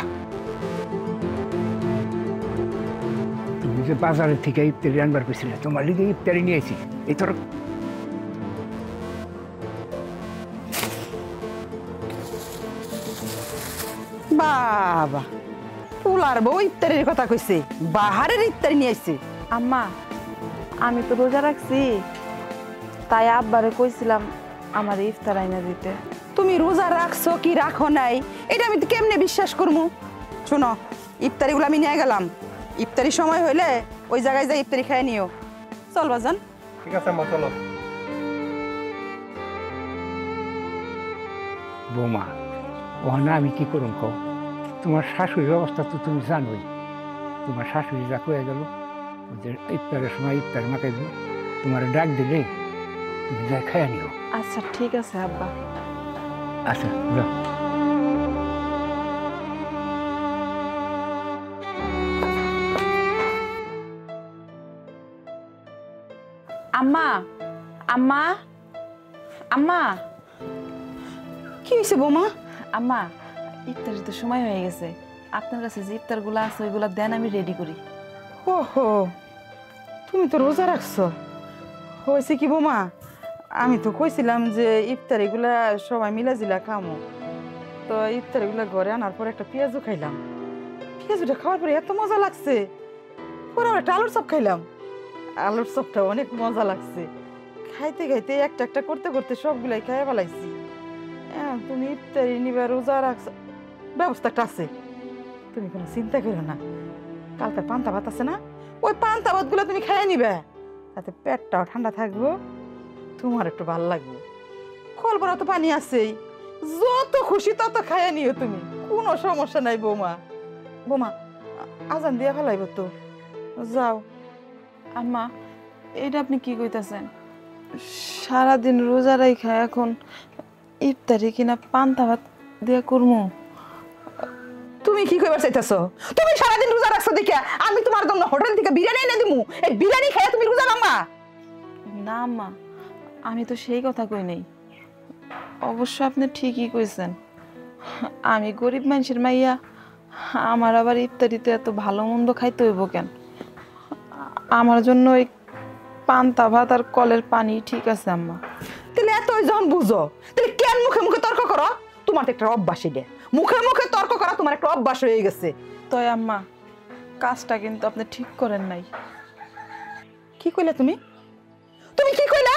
তুমি যে বাজারের থেকে ইফতারি আনবার পেছিলে, তোমার লিগে ইফতারি নিয়েছি। এই তোর বাবা, পোলার বউ ইফতারির কথা কইছে, বাহারের ইফতারি নিয়ে আসছে। আম্মা, আমি তো রোজা রাখছি, তাই আব্বারে কইছিলাম আমার ইফতার আইনা দিতে। তুমি রোজা রাখছো কি রাখো নাই এটা আমি তো কেমনে বিশ্বাস করবো? শোনো, ইফতারিগুলো আমি নিয়ে গেলাম, ইফতারি সময় হইলে ওই জায়গায় যাই ইফতারি খাই নিও। চল বাজান। ঠিক আছে মা, চলো। বোমা, ও না আমি কি করুন কও? তোমার শাশুড়ির অবস্থা তো তুমি জানোই। তোমার শাশুড়ি যা কয়ে গেল, ওদের ইফতারের সময় ইফতার মাখাইব, তোমার ডাক দিলে তুমি যা খাইয়া নিও। আচ্ছা ঠিক আছে আব্বা। আচ্ছা যাও। আম্মা, আম্মা, আম্মা, কি হয়েছে বৌমা? আম্মা, ইফতারের তো সময় হয়ে গেছে, আপনার কাছে যে ইফতারগুলো আছে ওইগুলো দেন, আমি রেডি করি। ওহো, তুমি তো রোজা রাখছো। হয়েছে কি বৌমা, আমি তো কইছিলাম যে ইফতারিগুলা সবাই মিলাজিলা খামো, তো ইফতারিগুলা ঘরে আনার পর একটা পেঁয়াজও খাইলাম। পেঁয়াজটা খাওয়ার পরে এত মজা লাগছে, পরে একটা আলুর চপ খাইলাম। আলুর চপটা অনেক মজা লাগছে। খাইতে খাইতে একটা একটা করতে করতে সবগুলাই খাইয়া ফেলাইছি। তুমি ইফতারি নিবা, রোজা রাখছো, ব্যবস্থা একটা আছে, তুমি কোনো চিন্তা করো না। কালকে পান্তা ভাত আছে না, ওই পান্তা ভাত গুলো তুমি খাইয়া নিবে, তাতে পেটটাও ঠান্ডা থাকবো, তোমার একটু ভালো লাগবে। কলবরা তো পানি আছেই, যত খুশি তত খাইয়া নিও তুমি, কোনো সমস্যা নাই বৌমা। বৌমা, আজান দিয়া ফেলাইব তো, যাও। আম্মা, এটা আপনি কি কইতাছেন? সারাদিন রোজা রাইখা এখন ইফতারি কিনা পান্তা ভাত দিয়া করমু? তুমি কি কইবার চাইতেছো? তুমি সারাদিন রোজা রাখছো দেখে আমি তোমার জন্য হোটেল থেকে বিরিয়ানি এনে দিমু, এই বিরিয়ানি খাইয়া তুমি রোজা রাখবা? না আম্মা, আমি তো সেই কথা কই নাই। অবশ্য আপনি ঠিকই কইছেন, আমি গরিব মানুষের মাইয়া, আমার আবার ইফতারিতে এত ভালো মন্দ খাইতে হইব কেন? আমার জন্য ওই পান্তা ভাত আর কলের পানি ঠিক আছে আম্মা। তাহলে এত যখন বুঝো, তাহলে কেন মুখে মুখে তর্ক করো? তুমি তোমার তো একটা অভ্যাস এটা, মুখে মুখে তর্ক করা তোমার একটা অভ্যাস হয়ে গেছে। তো আম্মা কাজটা কিন্তু আপনি ঠিক করেন নাই। কি কইলা তুমি? তুমি কি কইলা?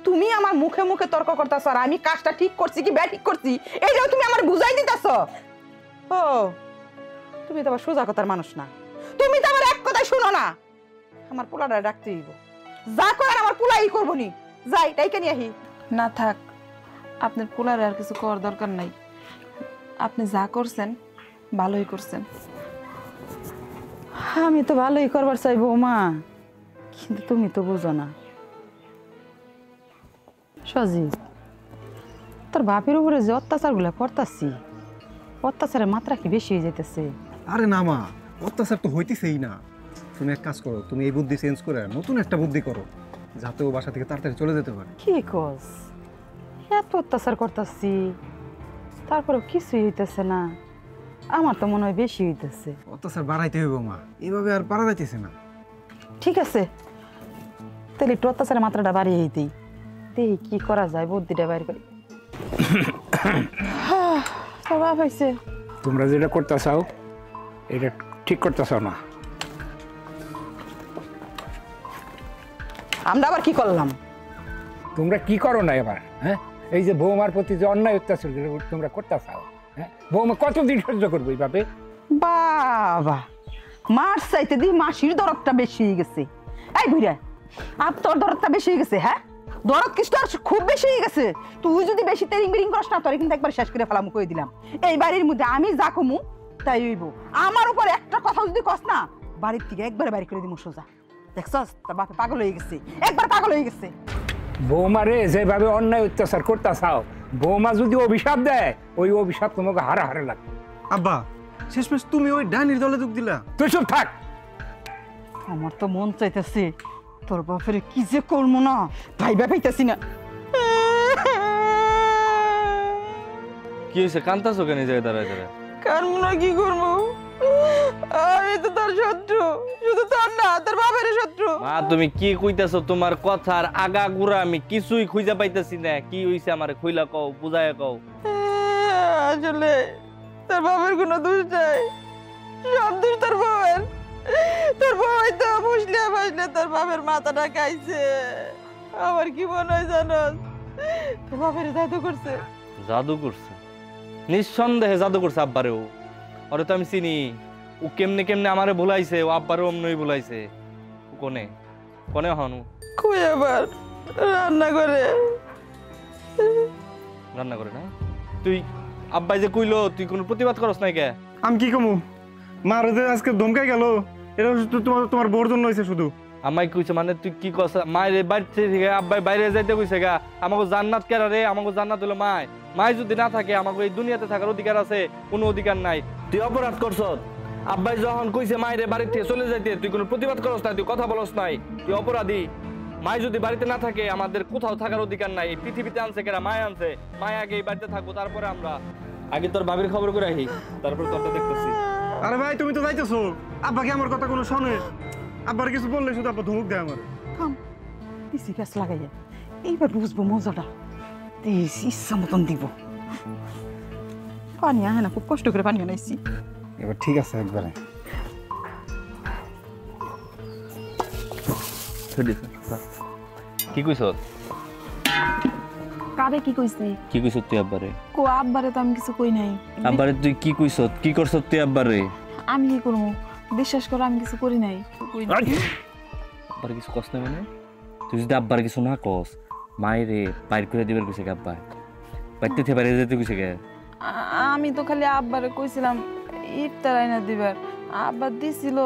তুমি আমার মুখে মুখে তর্ক করতেছ আর আমি কাজটা ঠিক করছি কি ঠিক করছি এইটাও তুমি আমার বুঝাই দিতেছ। ও তুমি তো আবার সোজা কথার মানুষ না, তুমি তো আমার এক কথাই শুনো না। আমার পোলাটা ডাকতে হইব, যা করার আমার পোলাই করবো নি। যাই ডাইকে নিয়ে আহি। না থাক, আপনার পোলারে আর কিছু করার দরকার নাই। আপনি যা করছেন ভালোই করছেন। আমি তো ভালোই করবার চাইবো মা, কিন্তু তুমি তো বুঝো না। সজীব, তোর বাপের উপরে যে অত্যাচার গুলা করতাছি, অত্যাচারের মাত্রা কি বেশি হয়ে যেতেছে? আরে না মা, অত্যাচার তো হইতেছেই না। তুমি এক কাজ করো, তুমি এই বুদ্ধি চেঞ্জ করে নতুন একটা বুদ্ধি করো, যাতে ও বাসা থেকে তাড়াতাড়ি চলে যেতে পারে। কি কস? এত অত্যাচার করতাছি তারপরেও কিছুই হইতেছে না। আমার তো মনে হয় বেশি হইতেছে। অত্যাচার বাড়াইতে হইব মা, এভাবে আর পারা যাইতেছে না। ঠিক আছে, তাহলে একটু অত্যাচারের মাত্রাটা বাড়িয়ে দিই, দেখি কি করা যায়, বুদ্ধিটা বাইর করি। তোর বাপ হয়েছে। তোমরা যেটা করতে চাও এটা ঠিক করতে চাও না। আমরা আবার কি করলাম? তোমরা কি করো না এবার? হ্যাঁ, এই যে বৌমার প্রতি যে অন্যায় অত্যাচার তোমরা করতে চাও, হ্যাঁ, বৌমা কতদিন সহ্য করবো এইভাবে? বাবা, মার চাইতে দি মাসির দরদটা বেশি হয়ে গেছে। এই বুড়া, আপ তোর দরদটা বেশি হয়ে গেছে। হ্যাঁ, দরদ কিছু আর খুব বেশি হয়ে গেছে। তুই যদি বেশি তেরিং বিরিং করিস না, তোর কিন্তু একবার শেষ করে ফেলাম, কই দিলাম। এই বাড়ির মধ্যে আমি যা কমু তাই হইব। আমার উপর একটা কথা যদি কস না, বাড়ির থেকে একবারে বাইরে করে দিব সোজা। দেখছস, তোর বাপে পাগল হয়ে গেছে, একবার পাগল হয়ে গেছে। বৌমারে যেভাবে অন্যায় অত্যাচার করতে চাও, বৌমা যদি অভিশাপ দেয়, ওই অভিশাপ তোমাকে হারে হারে লাগবে। আব্বা, শেষমেশ তুমি ওই ডাইনির দলে যোগ দিলা। তুই চুপ থাক। আমার তো মন চাইতেছে তোর বাপের কি যে করবো না, ভাইবা পাইতেছি না। কি হয়েছে, কান্তাছো কেন এই জায়গায় দাঁড়ায় দাঁড়ায়? কারণ না কি করবো, আমি তো তোর শত্রু, শুধু তোর না, তোর বাপের শত্রু। মা তুমি কি কইতাছো? তোমার কথার আগা গুড়া আমি কিছুই খুঁজে পাইতেছি না। কি হইছে আমারে খুইলা কও, বুঝায়া কও। আসলে তোর বাপের কোনো দোষ নাই, সব দোষ তোর বাবার। তোর বাবাই তো মুসলিয়া বাসলে তোর বাপের মাথাটা খাইছে। আমার কি মনে হয় জানোস, তোর বাপের জাদু করছে। জাদু করছে? নিঃসন্দেহে জাদু করছে আব্বারেও। ওরে তো আমি চিনি। ও কেমনে কেমনে আমারে ভুলাইছে, ও আব্বারেও অমনই ভুলাইছে। কোনে কোনে হনু কই আবার রান্না করে, রান্না করে না? তুই আব্বাই যে কইলো, তুই কোনো প্রতিবাদ করস নাই কে? আমি কি কমু? মার যে আজকে ধমকাই গেল, এটা তোমার বোর জন্য হয়েছে শুধু। আমায় কইছে মানে তুই কি কস? মায়ের বাড়ি থেকে আব্বাই বাইরে যাইতে কইছে গা। আমাকে জান্নাত কেরা রে? আমাকে জান্নাত হলো মায়। মায় যদি না থাকে, আমাকে এই দুনিয়াতে থাকার অধিকার আছে? কোনো অধিকার নাই। তুই অপরাধ করছ। আব্বাই যখন কইছে মায়ের বাড়ি থেকে চলে যাইতে, তুই কোনো প্রতিবাদ করস নাই, তুই কথা বলস নাই, তুই অপরাধী। মায় যদি বাড়িতে না থাকে, আমাদের কোথাও থাকার অধিকার নাই। পৃথিবীতে আনছে কেরা? মায় আনছে। মায় আগে এই বাড়িতে থাকবো, তারপরে আমরা। আগে তোর ভাবির খবর করে আহি, তারপর তোরটা দেখতেছি। আরে ভাই, তুমি তো যাইতেছো, আব্বা কি আমার কথা কোনো শোনে? আব্বার কিছু বললে শুধু আব্বা ধমক দেয় আমার। থাম, দিছি প্যাঁচ লাগাইয়া, এইবার বুঝবো মজাটা। দিস ইচ্ছা মতন দিব। পানি আহে না, খুব কষ্ট করে পানি আনাইছি। এবার ঠিক আছে একবারে। কি কইছ? কারে কি কইছি? কি কইছ তুই আব্বারে? কো আব্বারে তো আমি কিছু কই নাই। আব্বারে তুই কি কইছ? কি করছ তুই আব্বারে? আমি কি করবো? বিশ্বাস করো, আমি কিছু করি নাই। কই নাই। আব্বারে কিছু কস না মানে? তুই যদি আব্বারে কিছু না কস, মায়েরে বাইর করে দিবার কইছে কে আব্বা? বাইতে থেকে বাইরে যেতে কইছে কে? আমি তো খালি আব্বারে কইছিলাম ইফতার আইনা দিবার। আব্বা দিছিল,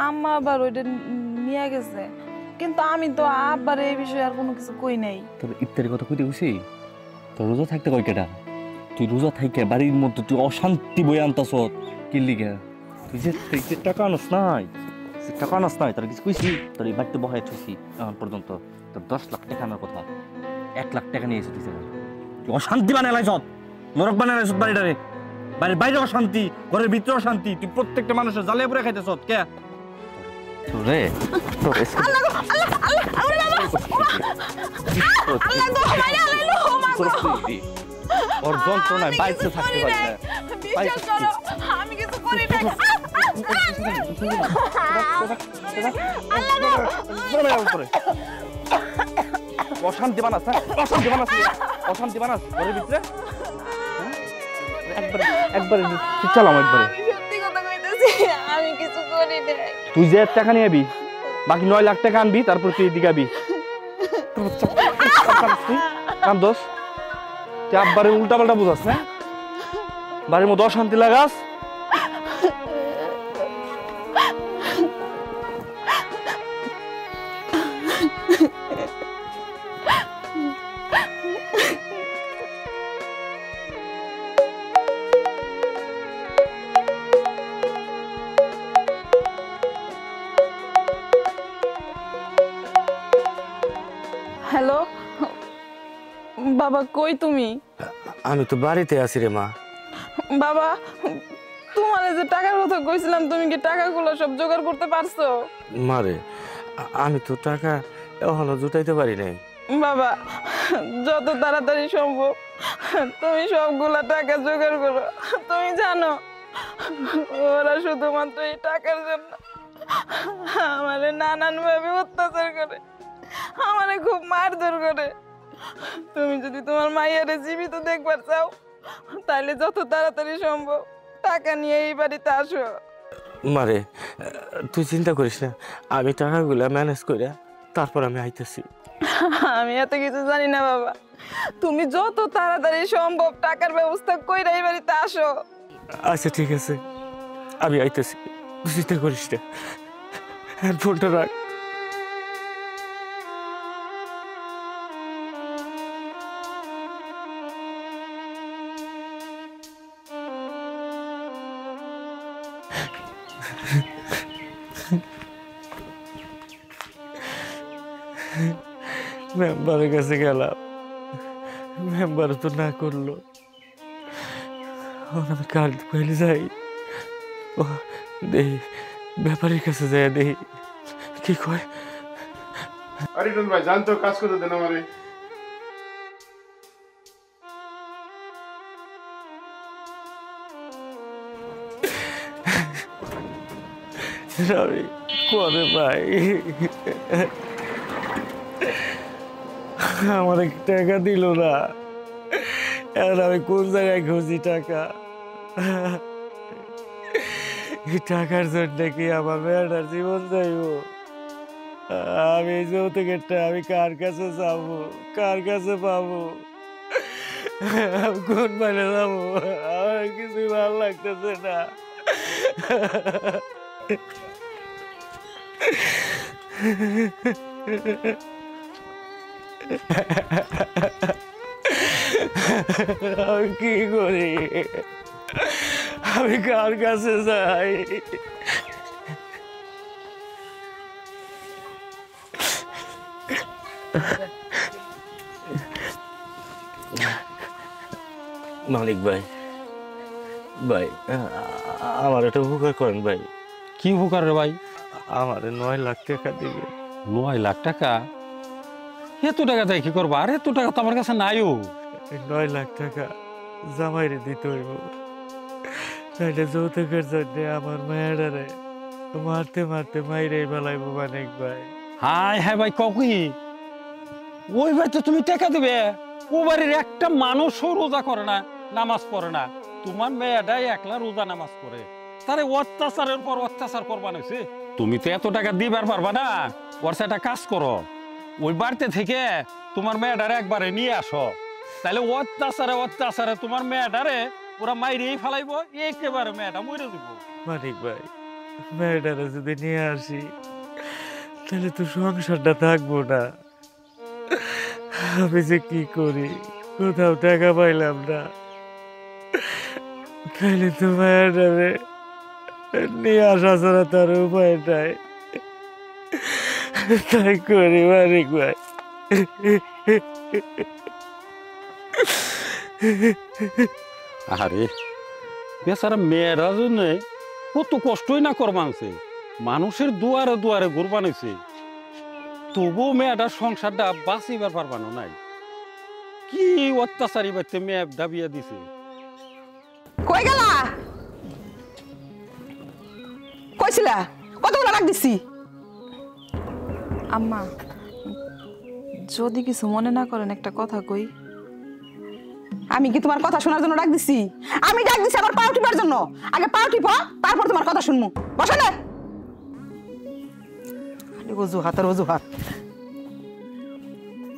আম্মা আবার ওইটা নিয়ে গেছে। কিন্তু আমি তো আব্বারে এই বিষয়ে আর কোনো কিছু কই নাই। তোর ইফতারের কথা কইতে কইছি? তোর রোজা থাকতে কয় কেটা? তুই রোজা থাইকে বাড়ির মধ্যে তুই অশান্তি বই আনতাছ কি লিগে? তুই যে টাকা আনস নাই, টাকা আনস নাই, তোর কিছু কইছি? তোর এই বাড়িতে বহাই থইছি এখন পর্যন্ত। তোর 10 লাখ টাকা আনার কথা, 1 লাখ টাকা নিয়ে এসে তুই অশান্তি বানাই লাইছ, নরক বানাই লাইছ বাড়িটারে। বাড়ির বাইরে অশান্তি, ঘরের ভিতরে অশান্তি। তুই প্রত্যেকটা মানুষের জ্বালিয়ে পুরে খাইতেছ কে? রে ওর যন্ত্রণায় আমি বাইচে কিছু থাকতে করি পারি নাই। না। বিশ্বাস করো, আমি কিছু করি নাই। অশান্তি বানাস, হ্যাঁ? অশান্তি বানাস ঘরের ভিতরে, হ্যাঁ? একবারে চালাম একবারে। আমি সত্যি কথা কইতেছি, আমি কিছু করি নাই। তুই যে টাকা নিয়ে আবি, বাকি 9 লাখ টাকা আনবি, তারপর তুই এদিকে আবি। কাম দোষ, তুই আব্বারে উল্টা পাল্টা বুঝাস না, বাড়ির মধ্যে অশান্তি লাগাস। হ্যালো বাবা, কই তুমি? আমি তো বাড়িতে আছি রে মা। বাবা, তোমার যে টাকার কথা কইছিলাম, তুমি কি টাকাগুলো সব জোগাড় করতে পারছো? মারে, আমি তো টাকা এখনো জুটাইতে পারি নাই। বাবা, যত তাড়াতাড়ি সম্ভব তুমি সবগুলা টাকা জোগাড় করো। তুমি জানো ওরা শুধুমাত্র এই টাকার জন্য আমারে নানান ভাবে অত্যাচার করে, আমারে খুব মারধর করে। তুমি যদি তোমার মাইয়ারে জীবিত দেখবার চাও, তাহলে যত তাড়াতাড়ি সম্ভব টাকা নিয়ে এই বাড়িতে আসো। মারে, তুই চিন্তা করিস না, আমি টাকাগুলা ম্যানেজ করে তারপর আমি আইতেছি। আমি এত কিছু জানি না বাবা, তুমি যত তাড়াতাড়ি সম্ভব টাকার ব্যবস্থা কইরা এই বাড়িতে আসো। আচ্ছা ঠিক আছে, আমি আইতেছি, তুই চিন্তা করিস না। ফোনটা রাখ। মেম্বারের কাছে গেলাম, মেম্বার তো না করলো। আমি কাল পেলে যাই, ও দেহি ব্যাপারীর কাছে যাই, দেহি কি কয়। আরে ভাই জানতো কাজ করতে দেন আমারে। রবি করে ভাই, আমার টাকা দিল না, এখন আমি কোন জায়গায় খুঁজি টাকা? এই টাকার জন্য কি আমার মেয়েটার জীবন যাইব? আমি এই যৌতুকেরটা আমি কার কাছে যাবো, কার কাছে পাবো, কোন মানে যাবো? আমার কিছুই ভালো লাগতেছে না। আমি কি করি? আমি কার কাছে যাই? মালিক ভাই, ভাই আমার একটা উপকার করেন ভাই। কি উপকার রে ভাই? আমার 9 লাখ টাকা দিবে। 9 লাখ টাকা? এত টাকা দেয় কি করবো? আর এত টাকা তো আমার কাছে নাইও। 9 লাখ টাকা জামাইরে দিতে হইব, তাইলে যৌতুকের জন্য আমার মেয়েটারে মারতে মারতে মাইরে বেলাইব মানিক ভাই। হাই হ্যাঁ ভাই, ককি ওই ভাই তো তুমি টাকা দিবে? ও বাড়ির একটা মানুষও রোজা করে না, নামাজ পড়ে না। তোমার মেয়েটাই একলা রোজা নামাজ করে, তারে অত্যাচারের পর অত্যাচার করবান হয়েছে। তুমি তো এত টাকা দিবার পারবা না। ওর একটা কাজ করো, ওই বাড়িতে থেকে তোমার মেয়েটারে একবারে নিয়ে আসো, তাহলে অত্যাচারে অত্যাচারে তোমার মেয়েটারে ওরা মাইরেই ফেলাইবো, একেবারে মেয়েটা মরে দিব। মানিক ভাই, মেয়েটারে যদি নিয়ে আসি তাহলে তো সংসারটা থাকবো না। আমি যে কি করি, কোথাও টাকা পাইলাম না, তাহলে তো মেয়েটারে নিয়ে আসা ছাড়া তার উপায় নাই। তাই করি মানিক ভাই। আরে বেচারা মেয়েরা জন্য কত কষ্টই না করবানছে, মানুষের দুয়ারে দুয়ারে ঘুরবানিছে, তবুও মেয়েটার সংসারটা বাঁচিবার পারবানো নাই। কি অত্যাচারী বাচ্চা মেয়ে দাবিয়ে দিছে। কই গেলা? কইছিলা কতগুলো রাখ দিছি। আম্মা যদি কিছু মনে না করেন একটা কথা কই। আমি কি তোমার কথা শোনার জন্য ডাক দিছি? আমি ডাক দিছি আমার পাও টিপার জন্য। আগে পাও টিপো, তারপর তোমার কথা শুনবো। বসো না। খালি অজুহাত আর অজুহাত।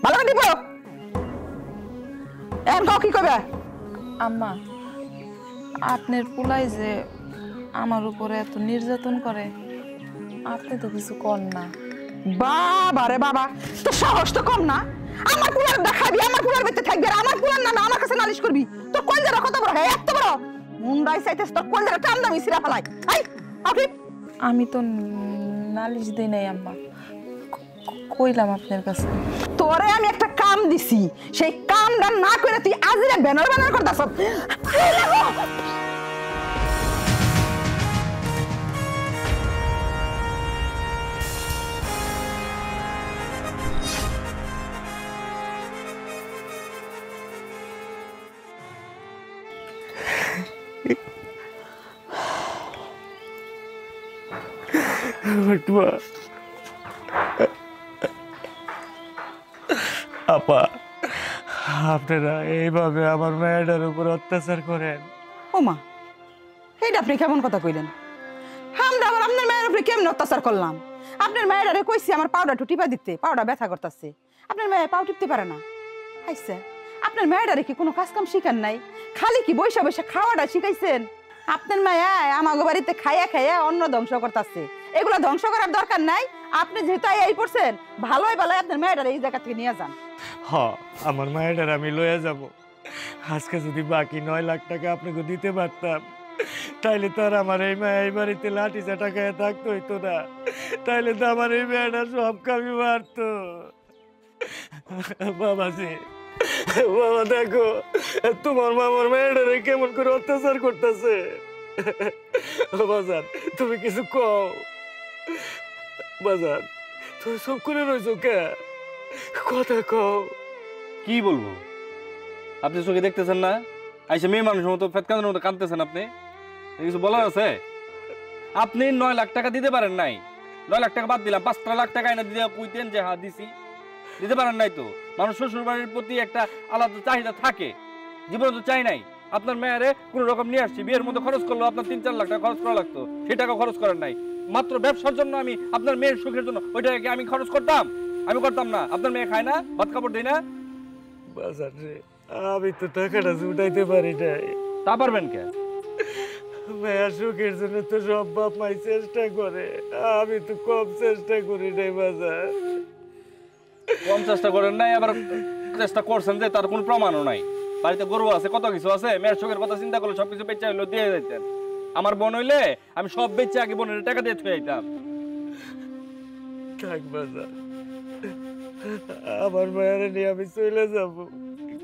ভালো করে টিপো। এখন কও কি কইবে? আম্মা আপনার পোলাই যে আমার উপরে এত নির্যাতন করে, আপনি তো কিছু কর না। বাবা রে বাবা, তো সাহস তো কম না। আমার পুলার দেখাবি, আমার পুলার বেঁচে থাকবি, আর আমার পুলার নামে আমার কাছে নালিশ করবি। তোর কলজারা কত বড়, হ্যাঁ এত বড় মুন্ডাই চাইতেছ, তোর কলজারা টান দামি সিরা ফেলাই। আই আউটি। আমি তো নালিশ দেই নাই আম্মা, কইলাম আপনার কাছে। তোরে আমি একটা কাম দিছি, সেই কামটা না করে তুই আজিরে ব্যানার ব্যানার করতাছ। আপা, আপনারা এইভাবে আমার মেয়েটার উপর অত্যাচার করেন? ও মা, এইটা আপনি কেমন কথা কইলেন? আমরা আবার আপনার মায়ের উপরে কেমন অত্যাচার করলাম? আপনার মায়েরারে কইছি আমার পাউডার টিপা দিতে, পাউডার ব্যথা করতেছে। আপনার মেয়ে পাউ টিপতে পারে না। আইসা আপনার মেয়েটারে কি কোনো কাজ কাম শিখান নাই? খালি কি বৈশা বৈশা খাওয়াটা শিখাইছেন? আপনার মায়া আমাগো বাড়িতে খাইয়া খাইয়া অন্ন ধ্বংস করতেছে। এগুলো ধ্বংস করার দরকার নাই। আপনি যেহেতু এই পড়ছেন, ভালোই ভালোই আপনার মেয়েটারে এই জায়গা থেকে নিয়ে যান। হ, আমার মায়েটার আমি লইয়া যাব। আজকে যদি বাকি 9 লাখ টাকা আপনাকে দিতে পারতাম, তাইলে তো আর আমার এই মেয়ে এই বাড়িতে লাঠি চাটা খাইয়া থাকতো হইতো না। তাইলে তো আমার এই মেয়েটা সব কামি মারতো। বাবাজি, বাবা দেখো তোমার মামার মেয়েটারে কেমন করে অত্যাচার করতেছে। বাজার তুমি কিছু কও। বাজার তুমি সব করে রয়েছো কে? কথা কও। কি বলবো? আপনি চোখে দেখতেছেন না? আইসা মেয়ে মানুষের মতো ফেতকানের মতো কাঁদতেছেন আপনি। কিছু বলার আছে? আপনি 9 লাখ টাকা দিতে পারেন নাই। 9 লাখ টাকা বাদ দিলাম, 5 লাখ টাকা এনে দিতে কইতেন যে হ্যাঁ দিছি। দিতে পারেন নাই তো। মানুষ শ্বশুর বাড়ির প্রতি একটা আলাদা চাহিদা থাকে, জীবনে তো চাই নাই। আপনার মেয়েরে কোনো রকম নিয়ে আসছি, বিয়ের মধ্যে খরচ করলো আপনার 3-4 লাখ টাকা খরচ করা লাগতো, সেই টাকা খরচ করেন নাই। মাত্র ব্যবসার জন্য আমি আপনার মেয়ের সুখের জন্য ওই টাকা কি আমি খরচ করতাম? আমি করতাম না। আপনার মেয়ে খায় না, ভাত কাপড় দেয় না। বাজার রে, আমি তো টাকাটা জুটাইতে পারি নাই। তা পারবেন কে? মেয়ের সুখের জন্য তো সব বাপ মাই চেষ্টা করে, আমি তো কম চেষ্টা করি নাই। বাজার কম চেষ্টা করেন নাই, আবার চেষ্টা করছেন যে তার কোনো প্রমাণও নাই। বাড়িতে গরু আছে, কত কিছু আছে। মেয়ের সুখের কথা চিন্তা করলে সবকিছু বেচে হইলো দিয়ে যাইতেন। আমার বোন হইলে আমি সব বেচে আগে বোনের টাকা দিয়ে থুয়ে যাইতাম। থাক বাজার, আমার মায়ের নিয়ে আমি চলে যাব,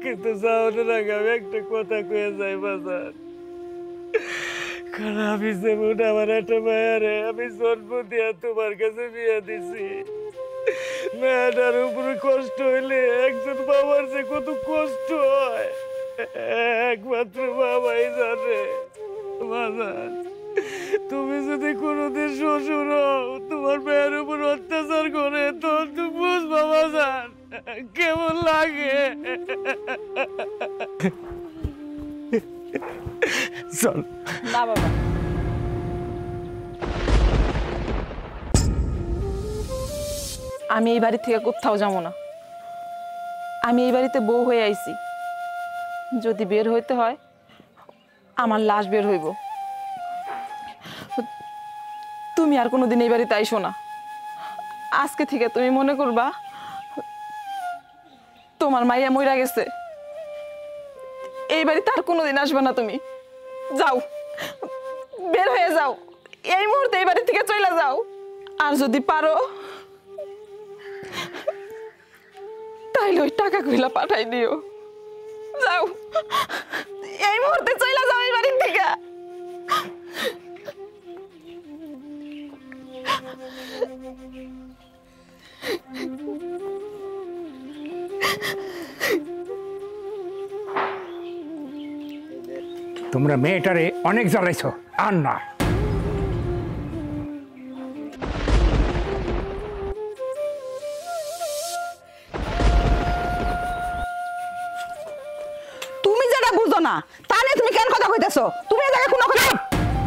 কিন্তু যাওয়ার আগে আমি একটা কথা কয়ে যাই বাজার। কারণ আমি যেমন আমার একটা মায়ারে আমি জন্ম দিয়া তোমার কাছে বিয়ে দিছি, মেয়েটার উপরে কষ্ট হইলে একজন বাবার যে কত কষ্ট হয় একমাত্র বাবাই জানে। বাজার, তুমি যদি কোনোদিন শ্বশুর হও, তোমার মেয়ের উপর অত্যাচার করে, তখন তুমি বুঝবা বাজার কেমন লাগে। চল। না বাবা, আমি এই বাড়ি থেকে কোথাও যাবো না। আমি এই বাড়িতে বউ হয়ে আইছি, যদি বের হইতে হয় আমার লাশ বের হইব। তুমি আর কোনোদিন এই বাড়িতে আইসো না। আজকে থেকে তুমি মনে করবা তোমার মাইয়া মইরা গেছে। এই বাড়িতে আর কোনোদিন আসবে না তুমি। যাও, বের হয়ে যাও, এই মুহূর্তে এই বাড়ি থেকে চলে যাও। আর যদি পারো তাইলে ওই টাকা কইলা পাঠাই দিও। যাও, এই মুহূর্তে চলে যাও এই বাড়ি থেকে। তোমরা মেয়েটারে অনেক জ্বালাইছ, আর না। তুমি যেটা বুঝো না তা নিয়ে তুমি কেন কথা কইতেছো? তুমি এই জায়গায় কোনো কথা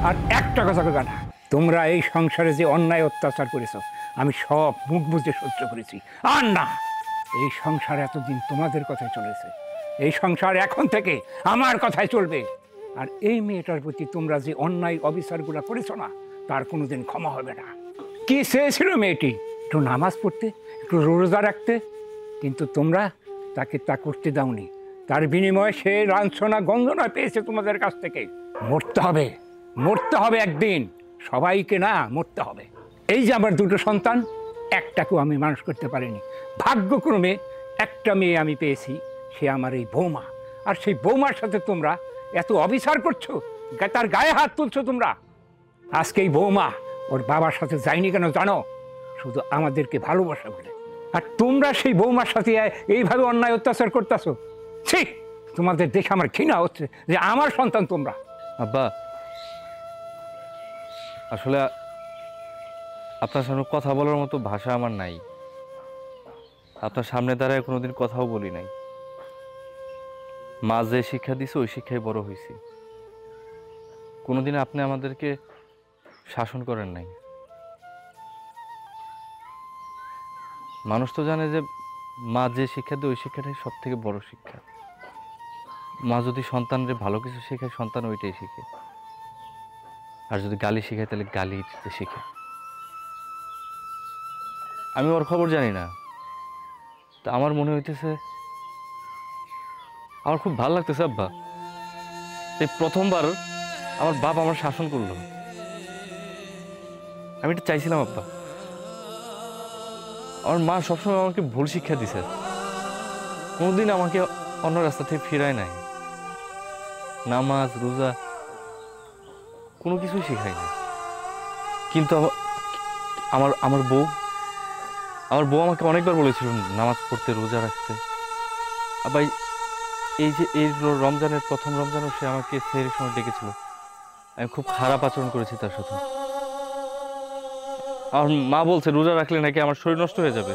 আর একটা কথা কইবা না। তোমরা এই সংসারে যে অন্যায় অত্যাচার করেছো আমি সব মুখ বুঝে সহ্য করেছি, আর না। এই সংসার এতদিন তোমাদের কথাই চলেছে, এই সংসার এখন থেকে আমার কথাই চলবে। আর এই মেয়েটার প্রতি তোমরা যে অন্যায় অবিচারগুলো করেছো না, তার কোনোদিন ক্ষমা হবে না। কি চেয়েছিল মেয়েটি? একটু নামাজ পড়তে, একটু রোজা রাখতে, কিন্তু তোমরা তাকে তা করতে দাওনি। তার বিনিময়ে সে লাঞ্ছনা গঞ্জনা পেয়েছে তোমাদের কাছ থেকে। মরতে হবে, মরতে হবে একদিন, সবাইকে না মরতে হবে। এই যে আমার দুটো সন্তান, একটাকেও আমি মানুষ করতে পারিনি। ভাগ্যক্রমে একটা মেয়ে আমি পেয়েছি, সে আমার এই বৌমা। আর সেই বৌমার সাথে তোমরা এত অবিচার করছো, তার গায়ে হাত তুলছো তোমরা। আজকে এই বৌমা ওর বাবার সাথে যায়নি কেন জানো? শুধু আমাদেরকে ভালোবাসা বলে। আর তোমরা সেই বৌমার সাথে এইভাবে অন্যায় অত্যাচার করতেছো। ঠিক তোমাদের দেখে আমার ঘৃণা হচ্ছে যে আমার সন্তান তোমরা। আব্বা, আসলে আপনার সামনে কথা বলার মতো ভাষা আমার নাই। আপনার সামনে দাঁড়ায় কোনোদিন কথাও বলি নাই। মা যে শিক্ষা দিছে ওই শিক্ষায় বড় হয়েছি। কোনোদিন আপনি আমাদেরকে শাসন করেন নাই। মানুষ তো জানে যে মা যে শিক্ষা দেয় ওই শিক্ষাটাই সব থেকে বড় শিক্ষা। মা যদি সন্তানরে ভালো কিছু শেখায়, সন্তান ওইটাই শিখে। আর যদি গালি শেখায় তাহলে গালি শিখে। আমি ওর খবর জানি না, তা আমার মনে হইতেছে, আমার খুব ভালো লাগতেছে আব্বা, এই প্রথমবার আমার বাপ আমার শাসন করলো। আমি এটা চাইছিলাম আব্বা। আমার মা সবসময় আমাকে ভুল শিক্ষা দিছে, কোনোদিন আমাকে অন্য রাস্তা থেকে ফিরায় নাই। নামাজ রোজা কোনো কিছুই শেখায় না। কিন্তু আমার আমার বউ আমাকে অনেকবার বলেছিল নামাজ পড়তে, রোজা রাখতে। আবার এই যে এই রমজানের প্রথম রমজানও সে আমাকে সেহরির সময় ডেকেছিল। আমি খুব খারাপ আচরণ করেছি তার সাথে। আমার মা বলছে রোজা রাখলে নাকি আমার শরীর নষ্ট হয়ে যাবে,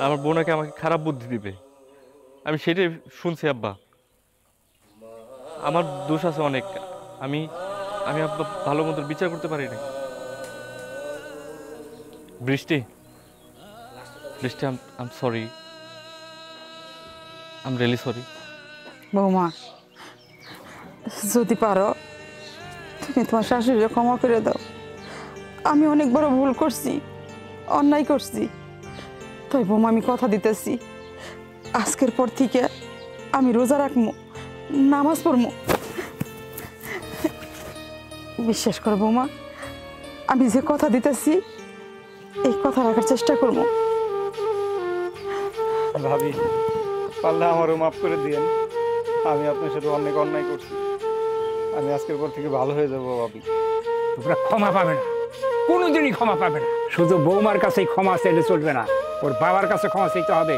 আমার বউ নাকি আমাকে খারাপ বুদ্ধি দিবে। আমি সেটাই শুনছি আব্বা। আমার দোষ আছে অনেক। আমি আব্বা ভালো মতো বিচার করতে পারি না। বৃষ্টি, আম সরি, আম রিয়েলি সরি। বৌমা, যদি পারো তুমি তোমার শাশুড়িকে ক্ষমা করে দাও। আমি অনেক বড় ভুল করছি, অন্যায় করছি। তাই বৌমা আমি কথা দিতেছি, আজকের পর থেকে আমি রোজা রাখবো, নামাজ পড়বো। বিশ্বাস করো বৌমা, আমি যে কথা দিতেছি এই কথা রাখার চেষ্টা করবো। ভাবি, পারলে আমারও মাফ করে দিয়েন। আমি আপনার সাথে অনেক অন্যায় করছি। আমি আজকের পর থেকে ভালো হয়ে যাবো ভাবি। তোমরা ক্ষমা পাবে না, কোনোদিনই ক্ষমা পাবে না। শুধু বৌমার কাছেই ক্ষমা চাইলে চলবে না, ওর বাবার কাছে ক্ষমা চাইতে হবে।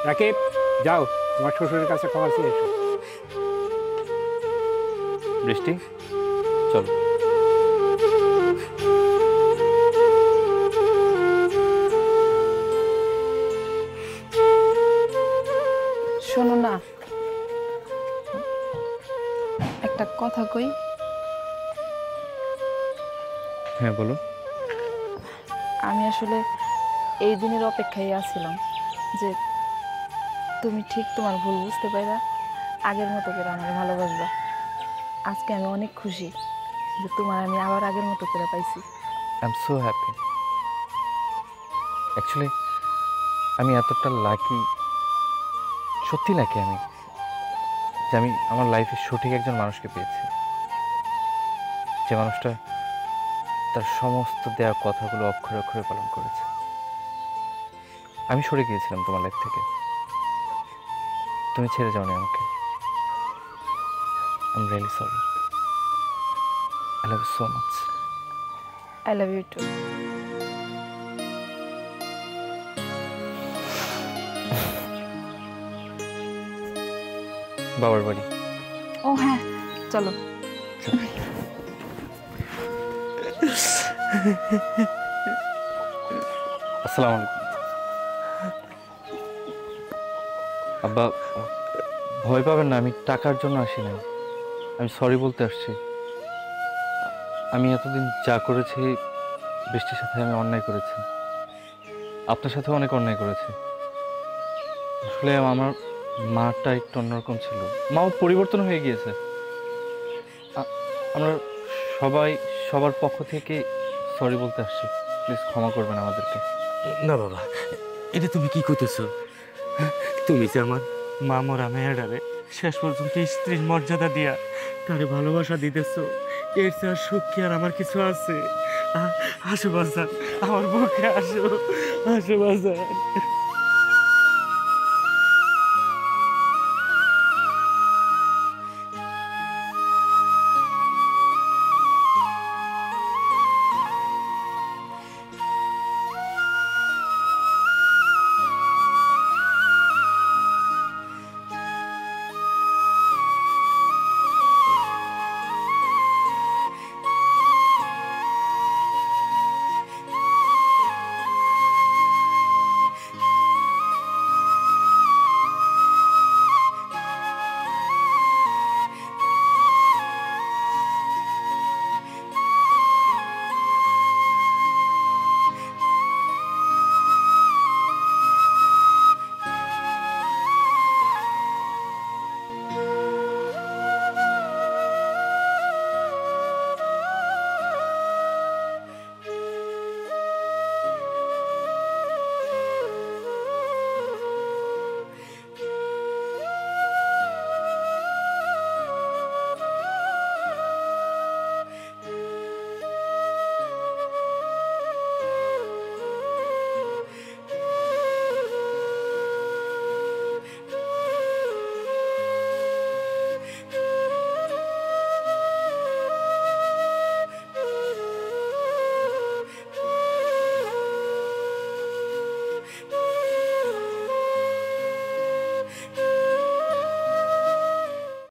রাকিব, যাও তোমার শ্বশুরের কাছে ক্ষমা চেয়ে এসো। বৃষ্টি, চলো। শোনো না, একটা কথা কই। হ্যাঁ বলো। আমি আসলে এই দিনের অপেক্ষায় আছিলাম যে তুমি ঠিক তোমার ভুল বুঝতে পাইরা আগের মতো করে আমার ভালোবাসবা। আজকে আমি অনেক খুশি যে তোমার আমি আবার আগের মতো করে পাইছি। I am so happy. Actually আমি এতটা লাকি, সত্যি লাকি আমি, যে আমি আমার লাইফে সঠিক একজন মানুষকে পেয়েছি, যে মানুষটা তার সমস্ত দেওয়া কথাগুলো অক্ষরে অক্ষরে পালন করেছে। আমি সরে গিয়েছিলাম তোমার লাইফ থেকে, তুমি ছেড়ে যাওনি আমাকে। I am really sorry. I love you so much. I love you too. বাবার বাড়ি। ও হ্যাঁ, চলো। আসসালামু আলাইকুম। আব্বা, ভয় পাবেন না, আমি টাকার জন্য আসি নাই, আমি সরি বলতে আসছি। আমি এতদিন যা করেছি, বৃষ্টির সাথে আমি অন্যায় করেছি, আপনার সাথেও অনেক অন্যায় করেছি। আসলে আমার মাটা একটু অন্যরকম ছিল, মাও পরিবর্তন হয়ে গিয়েছে। আমরা সবাই সবার পক্ষ থেকে সরি বলতে আসছি, প্লিজ ক্ষমা করবেন আমাদেরকে। না বাবা, এটা তুমি কি করতেছো? তুমি যে আমার মা মরা মেয়েটারে শেষ পর্যন্ত স্ত্রীর মর্যাদা দিয়া তারে ভালোবাসা দিতেছো, এর চেয়ে আর সুখ কি আর আমার কিছু আছে? আসো বাজান, আমার বুকে আসো, আসো বাজান।